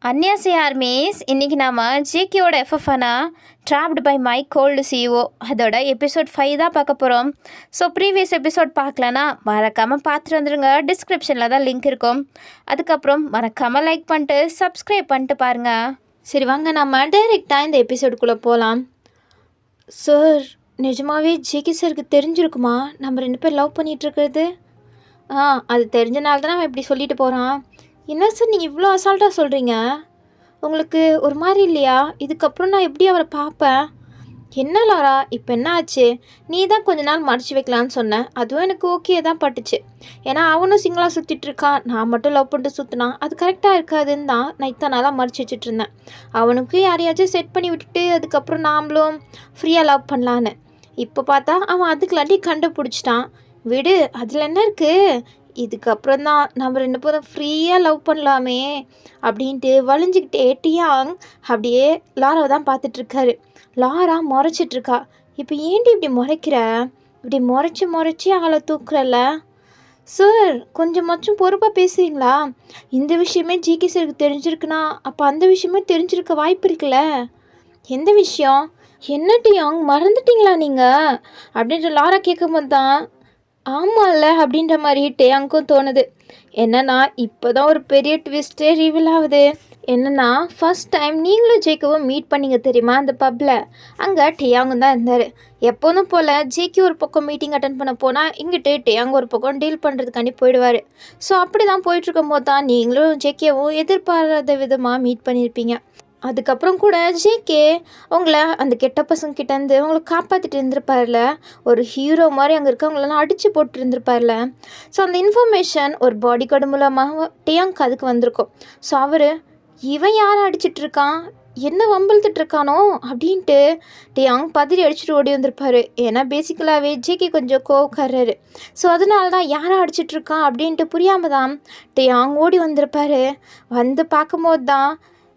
அன்னியாசி armies இன்றைக்கி நாம் ஜேகேயோட எஃப்எஃப்னா trapped by my cold CEO அதோட எபிசோட் 5 தான் பார்க்க போகிறோம். ஸோ ப்ரீவியஸ் எபிசோட் பார்க்கலன்னா மறக்காமல் பார்த்துட்டு வந்துடுங்க. டிஸ்கிரிப்ஷனில் தான் லிங்க் இருக்கும். அதுக்கப்புறம் மறக்காமல் லைக் பண்ணிட்டு சப்ஸ்கிரைப் பண்ணிட்டு பாருங்கள். சரி வாங்க நம்ம டைரெக்டாக இந்த எபிசோடுக்குள்ளே போகலாம். சார், நிஜமாகவே ஜேகே சாருக்கு தெரிஞ்சிருக்குமா நம்ம 2 பேர் லவ் பண்ணிகிட்ருக்கிறது? அது தெரிஞ்சனால தான் அவன் இப்படி சொல்லிட்டு போகிறான். என்ன சார் நீங்கள் இவ்வளோ அசால்ட்டாக சொல்கிறீங்க? உங்களுக்கு ஒரு மாதிரி இல்லையா? இதுக்கப்புறம் நான் எப்படி அவரை பார்ப்பேன்? என்ன லாரா, இப்போ என்ன ஆச்சு? நீ தான் கொஞ்ச நாள் மறைச்சி வைக்கலான்னு சொன்னேன். அதுவும் எனக்கு ஓகே தான் பட்டுச்சு. ஏன்னா அவனும் சிங்கிளாக சுற்றிட்டு இருக்கான், நான் மட்டும் லவ் பண்ணிட்டு சுற்றினான். அது கரெக்டாக இருக்காதுன்னு தான் நான் இத்தனை நாளாக மறைச்சி வச்சுட்டு இருந்தேன். அவனுக்கும் யாரையாச்சும் செட் பண்ணி விட்டுட்டு அதுக்கப்புறம் நாமளும் ஃப்ரீயாக லவ் பண்ணலான்னு. இப்போ பார்த்தா அவன் அதுக்குலாண்டி கண்டுபிடிச்சிட்டான். விடு, அதில் என்ன இருக்குது? இதுக்கப்புறம் தான் நம்ம 2 பேரும் ஃப்ரீயாக லவ் பண்ணலாமே அப்படின்ட்டு வலிஞ்சிக்கிட்டே டியாங் அப்படியே லாராவை தான் பார்த்துட்ருக்காரு. லாரா முறைச்சிட்ருக்கா. இப்போ ஏன்டி இப்படி முறைக்கிற? இப்படி முறைச்சி ஆளை தூக்குறல? சார், கொஞ்சமாச்சும் பொறுப்பாக பேசுகிறீங்களா? இந்த விஷயமே ஜிகே சாருக்கு தெரிஞ்சிருக்குன்னா அப்போ அந்த விஷயமே தெரிஞ்சிருக்க வாய்ப்பு இருக்குல்ல? எந்த விஷயம்? என்ன டியாங், மறந்துட்டீங்களா நீங்கள் அப்படின்ற லாரா கேட்கும் போது தான் ஆமாம்ல அப்படின்ற மாதிரி டேயாங்க்கும் தோணுது. என்னன்னா இப்போ தான் ஒரு பெரிய ட்விஸ்ட்டே ரிவீல் ஆகுது. என்னென்னா ஃபஸ்ட் டைம் நீங்களும் ஜேக்கவும் மீட் பண்ணிங்க தெரியுமா அந்த பப்பில்? அங்கே டேயாங்கும் தான் இருந்தார். எப்போதும் போல் ஜேகே ஒரு பக்கம் மீட்டிங் அட்டன் பண்ண போனால் இங்கிட்டு டேயாங் ஒரு பக்கம் டீல் பண்ணுறதுக்காண்டி போயிடுவார். ஸோ அப்படி தான் போயிட்டுருக்கும் போது தான் நீங்களும் ஜேகேவும் எதிர்பாராத விதமாக மீட் பண்ணியிருப்பீங்க. அதுக்கப்புறம் கூட ஜேகே உங்களை அந்த கெட்ட பசங்கிட்டேருந்து உங்களை காப்பாற்றிட்டு இருந்திருப்பார்ல. ஒரு ஹீரோ மாதிரி அங்கே இருக்கவங்களெல்லாம் அடித்து போட்டு இருந்திருப்பார்ல. ஸோ அந்த இன்ஃபர்மேஷன் ஒரு பாடி கார்டு மூலமாக டேயாங்க் அதுக்கு வந்திருக்கும். ஸோ அவர் இவன் யாரை அடிச்சிட்ருக்கான், என்ன வம்பிழுத்துட்ருக்கானோ அப்படின்ட்டு டேயாங் பதறி அடிச்சுட்டு ஓடி வந்திருப்பார். ஏன்னா பேசிக்கலாகவே ஜேகே கொஞ்சம் கோவக்காரரு. ஸோ அதனால தான் யாரை அடிச்சிட்ருக்கான் அப்படின்ட்டு புரியாமல் தான் டேயாங் ஓடி வந்திருப்பார். வந்து பார்க்கும்போது தான்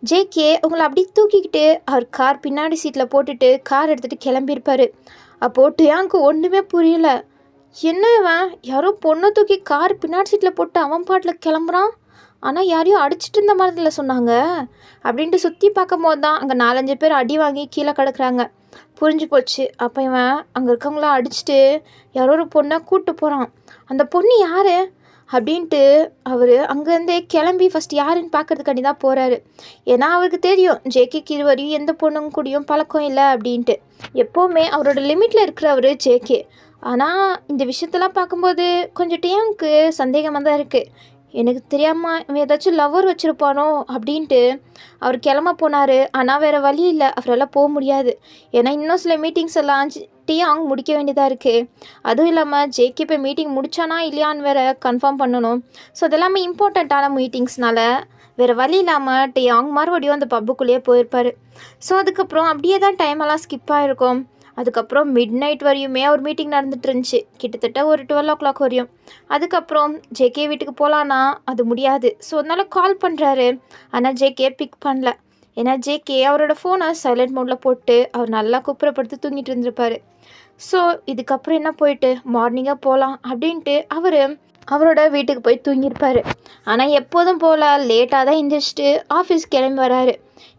ஜேகே உங்களை அப்படியே தூக்கிக்கிட்டு அவர் கார் பின்னாடி சீட்டில் போட்டுட்டு கார் எடுத்துகிட்டு கிளம்பியிருப்பார். அப்போது டியாங்க்கு ஒன்றுமே புரியல. என்ன இவன் யாரோ பொண்ணை தூக்கி கார் பின்னாடி சீட்டில் போட்டு அவன் பாட்டில் கிளம்புறான், ஆனால் யாரையும் அடிச்சிட்டு இருந்த மாதிரி இல்லை சொன்னாங்க அப்படின்ட்டு சுற்றி பார்க்கும் போது தான் அங்கே 4-5 பேர் அடி வாங்கி கீழே கிடக்குறாங்க. புரிஞ்சு போச்சு. அப்போ இவன் அங்கே இருக்கவங்களாம் அடிச்சுட்டு யாரோ ஒரு பொண்ணை கூப்பிட்டு போகிறான். அந்த பொண்ணு யார் அப்படின்ட்டு அவர் அங்கேருந்தே கிளம்பி ஃபஸ்ட் யாருன்னு பார்க்கறதுக்காண்டி தான் போகிறாரு. ஏன்னா அவருக்கு தெரியும் ஜேகேக்கு இதுவரையும் எந்த பொண்ணுங்க கூடயும் பழக்கம் இல்லை அப்படின்ட்டு. எப்போவுமே அவரோட லிமிட்டில் இருக்கிறவர் ஜேகே. ஆனால் இந்த விஷயத்தெல்லாம் பார்க்கும்போது கொஞ்சம் டியாங்க்கு சந்தேகமாக தான் இருக்குது. எனக்கு தெரியாமல் இவன் ஏதாச்சும் லவ்வர் வச்சுருப்பானோ அப்படின்ட்டு அவர் கிளம்ப போனார். ஆனால் வேறு வழி இல்லை, அவரால் போக முடியாது. ஏன்னா இன்னும் சில மீட்டிங்ஸ் எல்லாம் டியாங் முடிக்க வேண்டியதாக இருக்குது. அதுவும் இல்லாமல் ஜேகே இப்போ மீட்டிங் முடித்தானா இல்லையான்னு வேறு கன்ஃபார்ம் பண்ணணும். ஸோ அதெல்லாமே இம்பார்ட்டண்ட்டான மீட்டிங்ஸ்னால வேறு வழி இல்லாமல் டியாங் மறுபடியும் அந்த பப்புக்குள்ளேயே போயிருப்பார். ஸோ அதுக்கப்புறம் அப்படியே தான் டைமெல்லாம் ஸ்கிப் ஆகிருக்கும். அதுக்கப்புறம் மிட் நைட் வரையுமே ஒரு மீட்டிங் நடந்துட்டு இருந்துச்சு, கிட்டத்தட்ட ஒரு 12 o'clock வரையும். அதுக்கப்புறம் ஜேகே வீட்டுக்கு போகலான்னா அது முடியாது. ஸோ அதனால் கால் பண்ணுறாரு. ஆனால் ஜேகே பிக் பண்ணல. ஏன்னா ஜேகே அவரோட ஃபோனை சைலண்ட் மோடில் போட்டு அவர் நல்லா குப்புறப்படுத்தி தூங்கிட்டு இருந்திருப்பார். ஸோ இதுக்கப்புறம் என்ன, போயிட்டு மார்னிங்காக போகலாம் அப்படின்ட்டு அவரோட வீட்டுக்கு போய் தூங்கியிருப்பார். ஆனால் எப்போதும் போல் லேட்டாக தான் எந்திரிச்சிட்டு ஆஃபீஸ் கிளம்பி வராரு.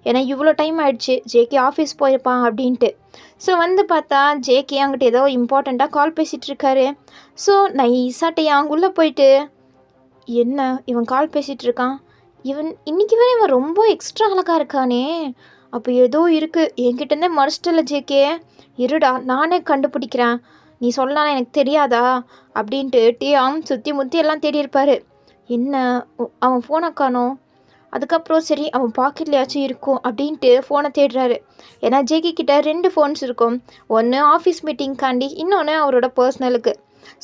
ஏன்னா இவ்வளோ டைம் ஆகிடுச்சு, ஜேகே ஆஃபீஸ் போயிருப்பான் அப்படின்ட்டு. ஸோ வந்து பார்த்தா ஜேகே அங்கிட்ட ஏதோ இம்பார்ட்டண்ட்டாக கால் பேசிகிட்டு இருக்காரு. ஸோ நைஸாக டேயாங் உள்ளே போயிட்டு, என்ன இவன் கால் பேசிகிட்டு இருக்கான், இன்றைக்கி வரை இவன் ரொம்ப எக்ஸ்ட்ரா அழகாக இருக்கானே, அப்போ ஏதோ இருக்குது, என்கிட்டருந்தே மறைச்சிட்டல ஜேகே, இருடா நானே கண்டுபிடிக்கிறேன், நீ சொல்லலாம் எனக்கு தெரியாதா அப்படின்ட்டு டேயாங் சுற்றி முற்றி எல்லாம் தேடி இருப்பார். என்ன அவன் ஃபோனை காணோம். அதுக்கப்புறம் சரி அவன் பாக்கெட்லையாச்சும் இருக்கும் அப்படின்ட்டு ஃபோனை தேடுறாரு. ஏன்னா ஜேகே கிட்ட 2 ஃபோன்ஸ் இருக்கும். ஒன்று ஆஃபீஸ் மீட்டிங்காண்டி, இன்னொன்று அவரோட பர்சனலுக்கு.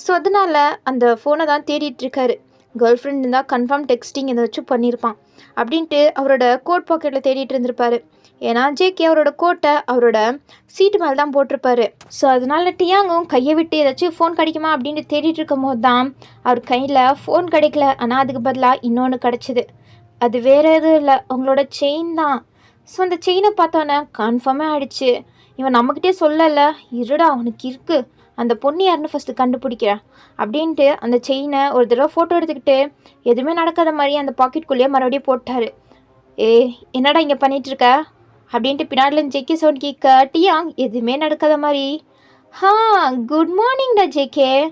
ஸோ அதனால் அந்த ஃபோனை தான் தேடிட்டுருக்காரு. கேர்ள் ஃப்ரெண்ட் இருந்தால் கன்ஃபார்ம் டெக்ஸ்டிங் ஏதாச்சும் பண்ணியிருப்பான் அப்படின்ட்டு அவரோட கோட் பாக்கெட்டில் தேடிட்டு இருந்திருப்பார். ஏன்னா ஜேகே அவரோட கோட்டை அவரோட சீட்டு மேலே தான் போட்டிருப்பாரு. ஸோ அதனால் டியாங்கும் கையை விட்டு ஏதாச்சும் ஃபோன் கிடைக்குமா அப்படின்ட்டு தேடிட்டு இருக்கும் போது தான் அவர் கையில் ஃபோன் கிடைக்கல. ஆனால் அதுக்கு பதிலாக இன்னொன்று கிடச்சிது. அது வேறு எதுவும் இல்லை, அவங்களோட செயின் தான். ஸோ அந்த செயினை பார்த்தோன்னே கன்ஃபார்மே ஆகிடுச்சு, இவன் நம்மக்கிட்டே சொல்லலை, இருடா அவனுக்கு இருக்குது, அந்த பொண்ணு யாருன்னு ஃபஸ்ட்டு கண்டுபிடிக்கிறேன் அப்படின்ட்டு அந்த செயினை ஒரு தடவை ஃபோட்டோ எடுத்துக்கிட்டு எதுவுமே நடக்காத மாதிரி அந்த பாக்கெட்டுக்குள்ளேயே மறுபடியும் போட்டார். ஏய் என்னடா இங்கே பண்ணிகிட்ருக்க அப்படின்ட்டு பின்னாடிலேருந்து ஜேகே சவுண்ட் கேட்க டியாங் எதுவுமே நடக்காத மாதிரி ஹா குட் மார்னிங்டா ஜேகே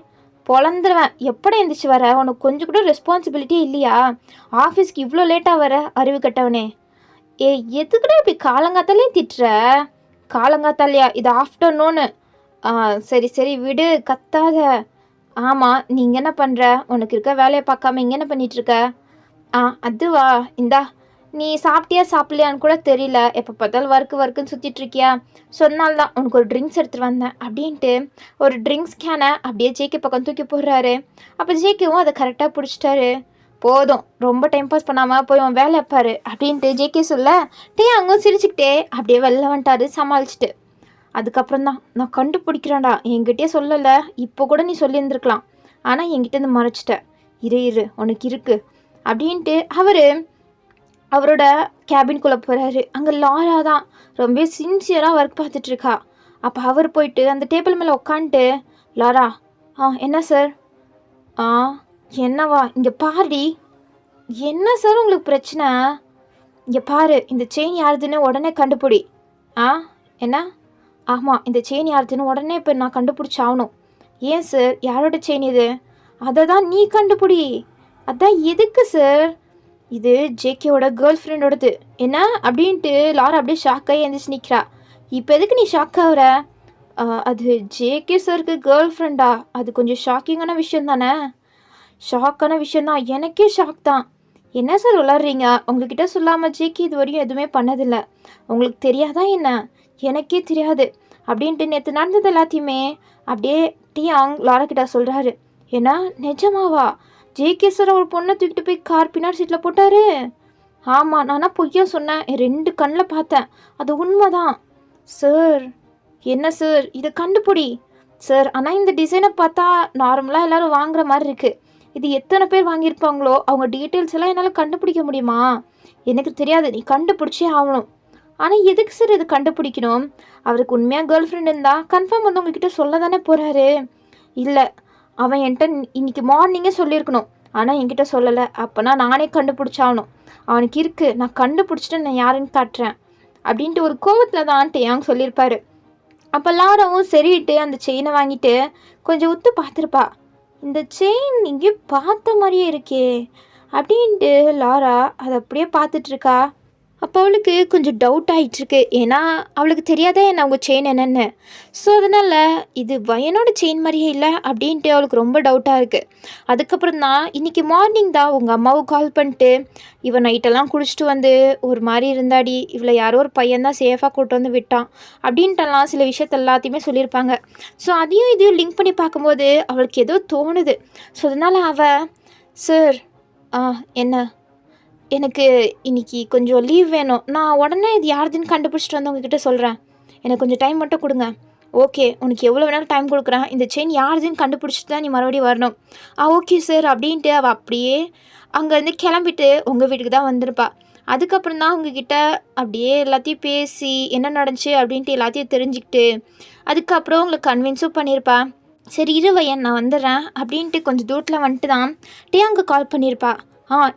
பொழந்துருவேன் எப்படா எழுந்திரிச்சு வர உனக்கு கொஞ்சம் கூட ரெஸ்பான்சிபிலிட்டி இல்லையா ஆஃபீஸ்க்கு இவ்வளோ லேட்டாக வர அறிவு கட்டவனே எதுக்குடா இப்படி காலங்காத்தாலே திட்டுற காலங்காத்தாலையா இது ஆஃப்டர்நூனு சரி சரி விடு கத்தாத ஆமாம் நீங்கள் என்ன பண்ணுற உனக்கு இருக்க வேலையை பார்க்காம இங்கே என்ன பண்ணிகிட்ருக்க அதுவா இந்தா நீ சாப்பிட்டியா சாப்பிட்லையான்னு கூட தெரியல எப்போ பார்த்தாலும் வறுக்குன்னு சுற்றிட்டு இருக்கியா சொன்னால்தான் உனக்கு ஒரு ட்ரிங்க்ஸ் எடுத்துகிட்டு வந்தேன் அப்படின்ட்டு ஒரு ட்ரிங்க்ஸ் கேனை அப்படியே ஜேகே பக்கம் தூக்கி போடுறாரு அப்போ ஜேகேவும் அதை கரெக்டாக பிடிச்சிட்டாரு போதும் ரொம்ப டைம் பாஸ் பண்ணாமல் போய் அவன் வேலை வைப்பாரு அப்படின்ட்டு ஜேகே சொல்ல அங்கே சிரிச்சுக்கிட்டே அப்படியே வெளில வந்துட்டாரு சமாளிச்சுட்டு அதுக்கப்புறம் தான் நான் கண்டுபிடிக்கிறேன்டா என்கிட்டயே சொல்லலை இப்போ கூட நீ சொல்லியிருந்துருக்கலாம் ஆனால் என்கிட்ட மறைச்சிட்டேன் இரு உனக்கு இருக்கு அப்படின்ட்டு அவரோட கேபின்குள்ளே போகிறாரு அங்கே லாரா தான் ரொம்ப சின்சியராக ஒர்க் பார்த்துட்ருக்கா அப்போ அவர் போயிட்டு அந்த டேபிள் மேலே உட்காந்துட்டு லாரா என்ன சார் என்னவா இங்கே பாருடி என்ன சார் உங்களுக்கு பிரச்சனை இங்கே பாரு இந்த செயின் யாருதுன்னு உடனே கண்டுபிடி என்ன ஆமாம் இந்த செயின் யாருதுன்னு உடனே இப்போ நான் கண்டுபிடிச்சாகணும் ஏன் சார் யாரோட செயின் இது அதை தான் நீ கண்டுபிடி அதான் எதுக்கு சார் இது ஜேகேவோட கேர்ள் ஃப்ரெண்டோடது என்ன அப்படின்ட்டு லாரா அப்படியே ஷாக்காகி எழுந்திரிச்சு நிற்கிறா இப்போ எதுக்கு நீ ஷாக் ஆகுற அது ஜேகே சருக்கு கேர்ள் ஃப்ரெண்டா அது கொஞ்சம் ஷாக்கிங்கான விஷயம் தானே ஷாக்கான விஷயந்தான் எனக்கே ஷாக் தான் என்ன சார் விளாட்றீங்க உங்ககிட்ட சொல்லாமல் ஜேகே இது வரையும் எதுவுமே பண்ணதில்லை உங்களுக்கு தெரியாதா என்ன எனக்கே தெரியாது அப்படின்ட்டு நேற்று நடந்தது எல்லாத்தையுமே அப்படியே டியாங் லாரா கிட்ட சொல்கிறாரு ஏன்னா நிஜமாவா ஜேகே சார் ஒரு பொண்ணை தூக்கிட்டு போய் கார் பின்னாடி சீட்டில் போட்டாரு ஆமாம் நானா பொய்யா சொன்னேன் 2 கண்ணில் பார்த்தேன் அது உண்மைதான் சார் என்ன சார் இதை கண்டுபிடி சார் ஆனால் இந்த டிசைனை பார்த்தா நார்மலாக எல்லோரும் வாங்குற மாதிரி இருக்குது இது எத்தனை பேர் வாங்கியிருப்பாங்களோ அவங்க டீட்டெயில்ஸ் எல்லாம் என்னால் கண்டுபிடிக்க முடியுமா எனக்கு தெரியாது நீ கண்டுபிடிச்சே ஆகணும் ஆனால் எதுக்கு சார் இது கண்டுபிடிக்கணும் அவருக்கு உண்மையாக கேர்ள் ஃப்ரெண்ட் இருந்தால் கன்ஃபார்ம் வந்து உங்ககிட்ட சொல்ல தானே போகிறாரு இல்லை அவன் என்கிட்ட இன்னைக்கு மார்னிங்கே சொல்லியிருக்கணும் ஆனால் என்கிட்ட சொல்லலை அப்போனா நானே கண்டுபிடிச்சாகணும் அவனுக்கு இருக்குது நான் கண்டுபிடிச்சிட்டு நான் யாருன்னு காட்டுறேன் அப்படின்ட்டு ஒரு கோவத்தில் தான் டேயாங் சொல்லியிருப்பாரு அப்போ லாராவும் சரிட்டு அந்த செயினை வாங்கிட்டு கொஞ்சம் உத்து பார்த்துருப்பா இந்த செயின் இங்கே பார்த்த மாதிரியே இருக்கே அப்படின்ட்டு லாரா அதை அப்படியே பார்த்துட்ருக்கா அப்போ அவளுக்கு கொஞ்சம் டவுட் ஆகிட்டுருக்கு ஏன்னா அவளுக்கு தெரியாதே என்ன அவங்க செயின் என்னென்னு ஸோ அதனால் இது வயனோட செயின் மாதிரியே இல்லை அப்படின்ட்டு அவளுக்கு ரொம்ப டவுட்டாக இருக்குது அதுக்கப்புறம் தான் இன்றைக்கி மார்னிங் தான் உங்கள் அம்மாவுக்கு கால் பண்ணிட்டு இவன் நைட்டெல்லாம் குடிச்சிட்டு வந்து ஒரு மாதிரி இருந்தாடி இவளை யாரோ ஒரு பையன்தான் சேஃபாக கூட்டு வந்து விட்டான் அப்படின்ட்டுலாம் சில விஷயத்த எல்லாத்தையுமே சொல்லியிருப்பாங்க ஸோ அதையும் இதையும் லிங்க் பண்ணி பார்க்கும்போது அவளுக்கு ஏதோ தோணுது ஸோ அதனால் அவள் சார் என்ன எனக்கு இன்றைக்கி கொஞ்சம் லீவ் வேணும் நான் உடனே இது யாருதுன்னு கண்டுபிடிச்சிட்டு வந்து உங்ககிட்ட சொல்கிறேன் எனக்கு கொஞ்சம் டைம் மட்டும் கொடுங்க ஓகே உனக்கு எவ்வளோ வேணாலும் டைம் கொடுக்குறேன் இந்த செயின் யாருதுன்னு கண்டுபிடிச்சிட்டு தான் நீ மறுபடியும் வரணும் ஓகே சார் அப்படின்ட்டு அவள் அப்படியே அங்கேருந்து கிளம்பிட்டு உங்கள் வீட்டுக்கு தான் வந்திருப்பா அதுக்கப்புறம் தான் உங்ககிட்ட அப்படியே எல்லாத்தையும் பேசி என்ன நடந்துச்சு அப்படின்ட்டு எல்லாத்தையும் தெரிஞ்சுக்கிட்டு அதுக்கப்புறம் உங்களுக்கு கன்வின்ஸும் பண்ணியிருப்பா சரி இருவையன் நான் வந்துடுறேன் அப்படின்ட்டு கொஞ்சம் தூரத்தில் வந்துட்டு தான் அங்கே கால் பண்ணியிருப்பா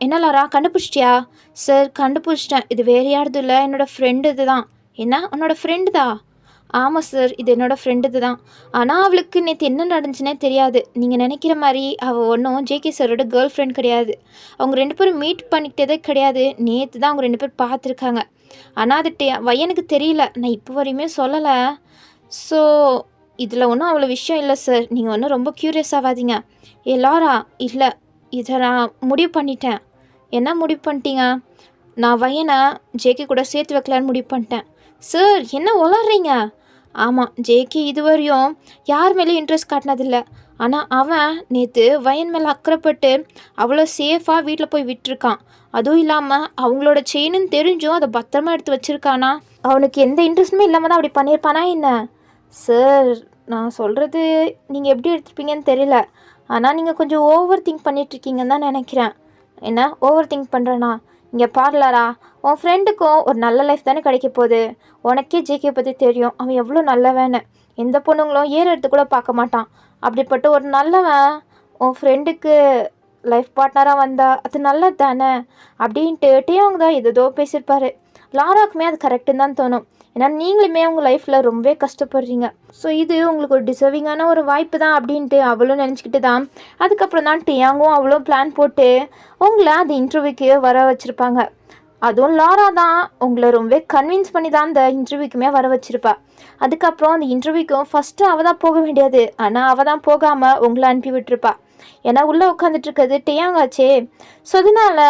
என்ன லாரா கண்டுபிடிச்சிட்டியா சார் கண்டுபிடிச்சிட்டேன் இது வேறு யாரதும் இல்லை என்னோடய ஃப்ரெண்டு இது தான் என்ன உன்னோடய ஃப்ரெண்டு தான் ஆமாம் சார் இது என்னோடய ஃப்ரெண்டு இது தான் ஆனால் அவளுக்கு நேற்று என்ன நடந்துச்சுன்னே தெரியாது நீங்கள் நினைக்கிற மாதிரி அவள் ஒன்றும் ஜேகே சாரோட கேர்ள் ஃப்ரெண்ட் கிடையாது அவங்க 2 பேரும் மீட் பண்ணிக்கிட்டதே கிடையாது நேற்று தான் அவங்க 2 பேர் பார்த்துருக்காங்க ஆனால் அது வயனுக்கு தெரியல நான் இப்போ வரையுமே சொல்லலை ஸோ இதில் ஒன்றும் அவ்வளோ விஷயம் இல்லை சார் நீங்கள் ஒன்றும் ரொம்ப க்யூரியஸ் ஆகாதீங்க லாரா இல்லை இதை நான் முடிவு பண்ணிட்டேன் என்ன முடிவு பண்ணிட்டீங்க நான் வயனை ஜேகே கூட சேர்த்து வைக்கலான்னு முடிவு பண்ணிட்டேன் சார் என்ன உளறீங்க ஆமாம் ஜேகே இதுவரையும் யார் மேலேயும் இன்ட்ரெஸ்ட் காட்டினதில்லை ஆனால் அவன் நேற்று வயன் மேலே அக்கறைப்பட்டு அவ்வளோ சேஃபாக வீட்டில் போய் விட்டுருக்கான் அதுவும் இல்லாமல் அவங்களோட செயின்னு தெரிஞ்சும் அதை பத்திரமா எடுத்து வச்சுருக்கானா அவனுக்கு எந்த இன்ட்ரெஸ்ட்டுமே இல்லாமல் தான் அப்படி பண்ணியிருப்பானா என்ன சார் நான் சொல்கிறது நீங்கள் எப்படி எடுத்துருப்பீங்கன்னு தெரியல ஆனால் நீங்கள் கொஞ்சம் ஓவர் திங்க் பண்ணிகிட்ருக்கீங்கன்னு தான் நினைக்கிறேன் என்ன ஓவர் திங்க் பண்ணுறேன்னா இங்கே பார்லரா உன் ஃப்ரெண்டுக்கும் ஒரு நல்ல லைஃப் தானே கிடைக்க போகுது உனக்கே ஜேகே பற்றி தெரியும் அவன் எவ்வளோ நல்லவன்னு எந்த பொண்ணுங்களும் ஏற எடுத்து கூட பார்க்க மாட்டான் அப்படிப்பட்ட ஒரு நல்லவன் உன் ஃப்ரெண்டுக்கு லைஃப் பார்ட்னராக வந்தா அது நல்லது தானே அப்படின்ட்டு டேயாங் தான் ஏதோ பேசியிருப்பாரு. லாராக்குமே அது கரெக்டுன்னு தான் தோணும். ஏன்னா நீங்களுமே உங்கள் லைஃப்பில் ரொம்பவே கஷ்டப்படுறீங்க. ஸோ இது உங்களுக்கு ஒரு டிசர்விங்கான ஒரு வாய்ப்பு தான் அப்படின்ட்டு அவளும் நினச்சிக்கிட்டு தான் அதுக்கப்புறம் தான் டேயாங்கும் அவளும் பிளான் போட்டு உங்களை அந்த இன்டர்வியூக்கு வர வச்சுருப்பாங்க. அதுவும் லாரா தான் உங்களை ரொம்பவே கன்வின்ஸ் பண்ணி தான் அந்த இன்டர்வியூக்குமே வர வச்சுருப்பா. அதுக்கப்புறம் அந்த இன்டர்வியூக்கும் ஃபஸ்ட்டு அவள் தான் போக வேண்டியது. ஆனால் அவள் தான் போகாமல் உங்களை அனுப்பி விட்டுருப்பா. ஏன்னா உள்ளே உட்காந்துட்டு இருக்கிறது டியாங் ஆச்சே. ஸோ அதனால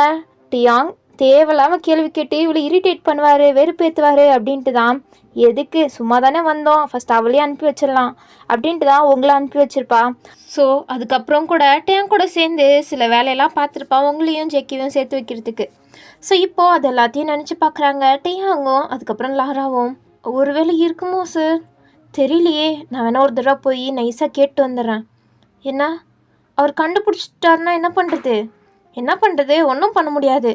டியாங் தேவையில்லாமல் கேள்வி கேட்டு இவளை இரிட்டேட் பண்ணுவார், வெறுப்பேற்றுவார் அப்படின்ட்டு தான் எதுக்கு சும்மா தானே வந்தோம், ஃபஸ்ட் அவளையே அனுப்பி வச்சிடலாம் அப்படின்ட்டு தான் உங்களை அனுப்பி வச்சிருப்பா. ஸோ அதுக்கப்புறம் கூட டியாங் கூட சேர்ந்து சில வேலையெல்லாம் பார்த்துருப்பா, உங்களையும் ஜெக்கியும் சேர்த்து வைக்கிறதுக்கு. ஸோ இப்போது அது எல்லாத்தையும் நினச்சி பார்க்குறாங்க டியாங்கும் அதுக்கப்புறம் லாராவும். ஒருவேளை இருக்குமோ சார், தெரியலையே. நான் வேணா ஒரு தடவை போய் நைஸாக கேட்டு வந்துடுறேன். என்ன அவர் கண்டுபிடிச்சிட்டாருன்னா என்ன பண்ணுறது ஒன்றும் பண்ண முடியாது.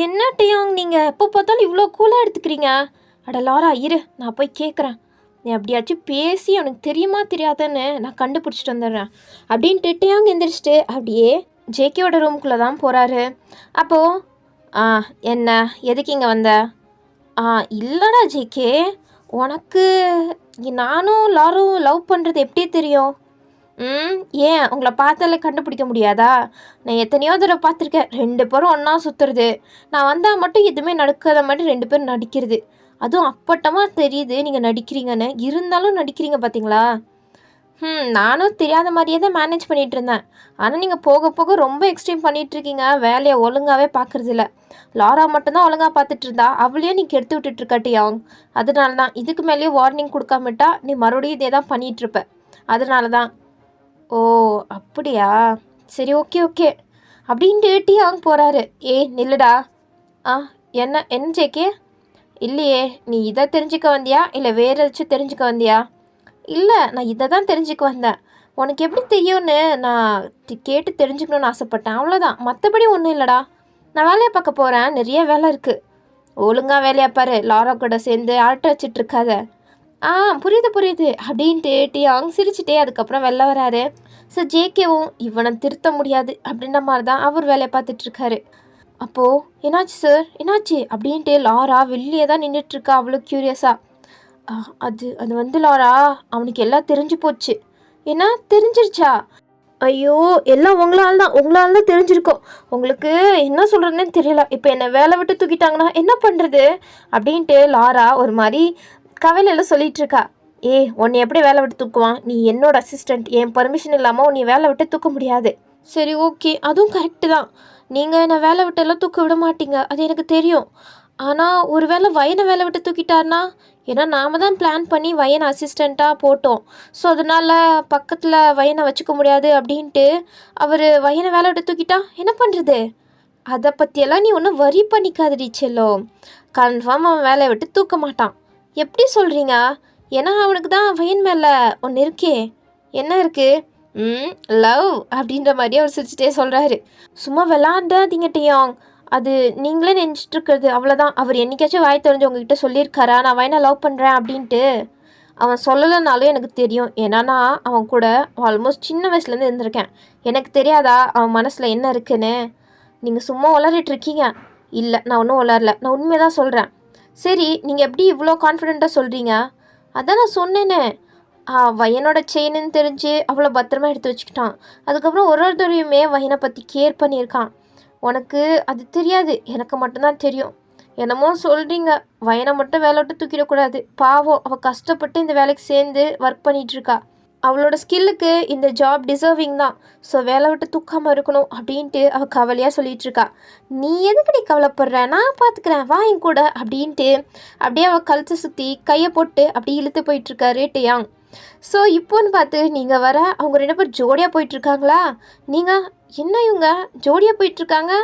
என்ன டியாங் நீங்கள் எப்போ பார்த்தாலும் இவ்வளோ கூலாக எடுத்துக்கிறீங்க. அட லாரா இரு, நான் போய் கேட்குறேன். நீ அப்படியாச்சும் பேசி அவனுக்கு தெரியுமா தெரியாதுன்னு நான் கண்டுபிடிச்சிட்டு வந்துடுறேன் அப்படின்ட்டு டியாங் எந்திரிச்சிட்டு அப்படியே ஜேகேயோட ரூம்குள்ளே தான் போகிறாரு. அப்போது என்ன எதுக்கு இங்கே வந்த? இல்லைடா ஜேகே, உனக்கு நானும் லாரும் லவ் பண்ணுறது எப்படி தெரியும்? ஏன் உங்களை பார்த்தாலே கண்டுபிடிக்க முடியாதா? நான் எத்தனையோ தடவை பார்த்துருக்கேன், 2 பேரும் ஒன்றா சுற்றுறது. நான் வந்தால் மட்டும் எதுவுமே நடக்காத மாதிரி 2 பேரும் நடிக்கிறது. அதுவும் அப்பட்டமாக தெரியுது நீங்கள் நடிக்கிறீங்கன்னு. இருந்தாலும் நடிக்கிறீங்க பார்த்தீங்களா? நானும் தெரியாத மாதிரியே தான் மேனேஜ் பண்ணிகிட்டு இருந்தேன். ஆனால் நீங்கள் போக போக ரொம்ப எக்ஸ்ட்ரீம் பண்ணிகிட்ருக்கீங்க. வேலையை ஒழுங்காகவே பார்க்குறதில்ல. லாரா மட்டும்தான் ஒழுங்காக பார்த்துட்டு இருந்தா, அவளையும் நீ கெடுத்து விட்டுட்ருக்காட்டியாங். அதனால தான் இதுக்கு மேலேயும் வார்னிங் கொடுக்காமட்டா நீ மறுபடியும் இதே தான் பண்ணிகிட்ருப்ப. அதனால தான். ஓ அப்படியா, சரி ஓகே ஓகே அப்படின்ட்டு டியாங் போகிறாரு. நில்லுடா. என்ன ஜேகே? இல்லையே, நீ இதை தெரிஞ்சுக்க வந்தியா இல்லை வேறு ஏதாச்சும் தெரிஞ்சுக்க வந்தியா? இல்லை, நான் இதை தான் தெரிஞ்சுக்க வந்தேன். உனக்கு எப்படி தெரியும்னு நான் கேட்டு தெரிஞ்சுக்கணுன்னு ஆசைப்பட்டேன், அவ்வளோதான். மற்றபடி ஒன்றும் இல்லைடா. நான் வேலையை பார்க்க போகிறேன், நிறைய வேலை இருக்குது. ஒழுங்காக வேலையை பாரு, லாரா கூட சேர்ந்து அரட்டை வச்சிட்ருக்காத. புரியுது அப்படின்ட்டு டியாங் சிரிச்சுட்டே அதுக்கப்புறம் வெளில வராரு. ஸோ ஜேகேவும் இவனை திருத்த முடியாது அப்படின்ற மாதிரி தான் அவர் வேலையை பார்த்துட்ருக்காரு. அப்போது என்னாச்சு சார், என்னாச்சு அப்படின்ட்டு லாரா வெளியே தான் நின்றுட்டுருக்கா அவ்வளோ க்யூரியஸாக. அது வந்து லாரா, அவனுக்கு எல்லாம் தெரிஞ்சு போச்சு. என்ன தெரிஞ்சிருச்சா? ஐயோ, எல்லாம் உங்களால் தான் தெரிஞ்சிருக்கோம். உங்களுக்கு என்ன சொல்கிறதுன்னு தெரியல. இப்போ என்னை வேலை விட்டு தூக்கிட்டாங்கன்னா என்ன பண்ணுறது அப்படின்ட்டு லாரா ஒரு மாதிரி கவலையில் சொல்லிகிட்டு இருக்கா. உன்னை எப்படி வேலை விட்டு தூக்குவான்? நீ என்னோட அசிஸ்டண்ட், என் பர்மிஷன் இல்லாமல் உன்னை வேலை விட்டு தூக்க முடியாது. சரி ஓகே, அதுவும் கரெக்டு தான். நீங்கள் என்னை வேலை விட்டெல்லாம் தூக்க விட மாட்டீங்க, அது எனக்கு தெரியும். ஆனால் ஒரு வேளை வயனை வேலை விட்டு தூக்கிட்டார்னா? ஏன்னா நாம் தான் பிளான் பண்ணி வயனை அசிஸ்டண்ட்டாக போட்டோம். ஸோ அதனால் பக்கத்தில் வயனை வச்சுக்க முடியாது அப்படின்ட்டு அவர் வயனை வேலை விட்டு தூக்கிட்டா என்ன பண்ணுறது? அதை பற்றியெல்லாம் நீ ஒன்றும் வரி பண்ணிக்காதடி செல்லோ. கன்ஃபார்ம் அவன் வேலையை விட்டு தூக்க மாட்டான். எப்படி சொல்கிறீங்க? ஏன்னா அவனுக்கு தான் வயன் மேலே ஒன்று இருக்கே. என்ன இருக்குது? லவ் அப்படின்ற மாதிரி அவர் சிரிச்சிட்டே சொல்கிறாரு. சும்மா விளாண்டாதீங்க டியாங், அது நீங்களே நினச்சிட்ருக்கிறது அவ்வளோதான். அவர் என்றைக்காச்சும் வாய் தெரிஞ்சு உங்ககிட்ட சொல்லியிருக்காரா நான் வயனை லவ் பண்ணுறேன் அப்படின்ட்டு? அவன் சொல்லலைனாலும் எனக்கு தெரியும். ஏன்னா நான் அவன் கூட ஆல்மோஸ்ட் சின்ன வயசுலேருந்து இருந்திருக்கேன். எனக்கு தெரியாதா அவன் மனசில் என்ன இருக்குன்னு? நீங்கள் சும்மா உளறிட்டுருக்கீங்க. இல்லை, நான் ஒன்றும் உளரல, நான் உண்மையை தான் சொல்கிறேன். சரி, நீங்கள் எப்படி இவ்வளோ கான்ஃபிடெண்ட்டாக சொல்கிறீங்க? அதான் நான் சொன்னேனே, வயனோட செயின்னு தெரிஞ்சு அவ்வளோ பத்திரமா எடுத்து வச்சுக்கிட்டான். அதுக்கப்புறம் ஒரு தடவையுமே வயனை பற்றி கேர் பண்ணியிருக்கான். உனக்கு அது தெரியாது, எனக்கு மட்டும்தான் தெரியும். என்னமோ சொல்கிறீங்க, வயனை மட்டும் வேலை விட்டு தூக்கிடக்கூடாது. பாவம், அவள் கஷ்டப்பட்டு இந்த வேலைக்கு சேர்ந்து ஒர்க் பண்ணிகிட்ருக்கா. அவளோட ஸ்கில்லுக்கு இந்த ஜாப் டிசர்விங் தான். ஸோ வேலை விட்டு தூக்காமல் இருக்கணும் அப்படின்ட்டு அவள் கவலையாக சொல்லிகிட்ருக்கா. நீ எதுக்கடி கவலைப்படுற, நான் பார்த்துக்கிறேன், வா என் கூட அப்படின்ட்டு அப்படியே அவள் கழுத்தை சுற்றி கையை போட்டு அப்படி இழுத்து போயிட்டுருக்காரு டியாங். ஸோ இப்போன்னு பார்த்து நீங்கள் வர அவங்க 2 பேர் ஜோடியாக போயிட்டுருக்காங்களா? நீங்கள் என்ன இவங்க ஜோடியாக போயிட்டுருக்காங்க?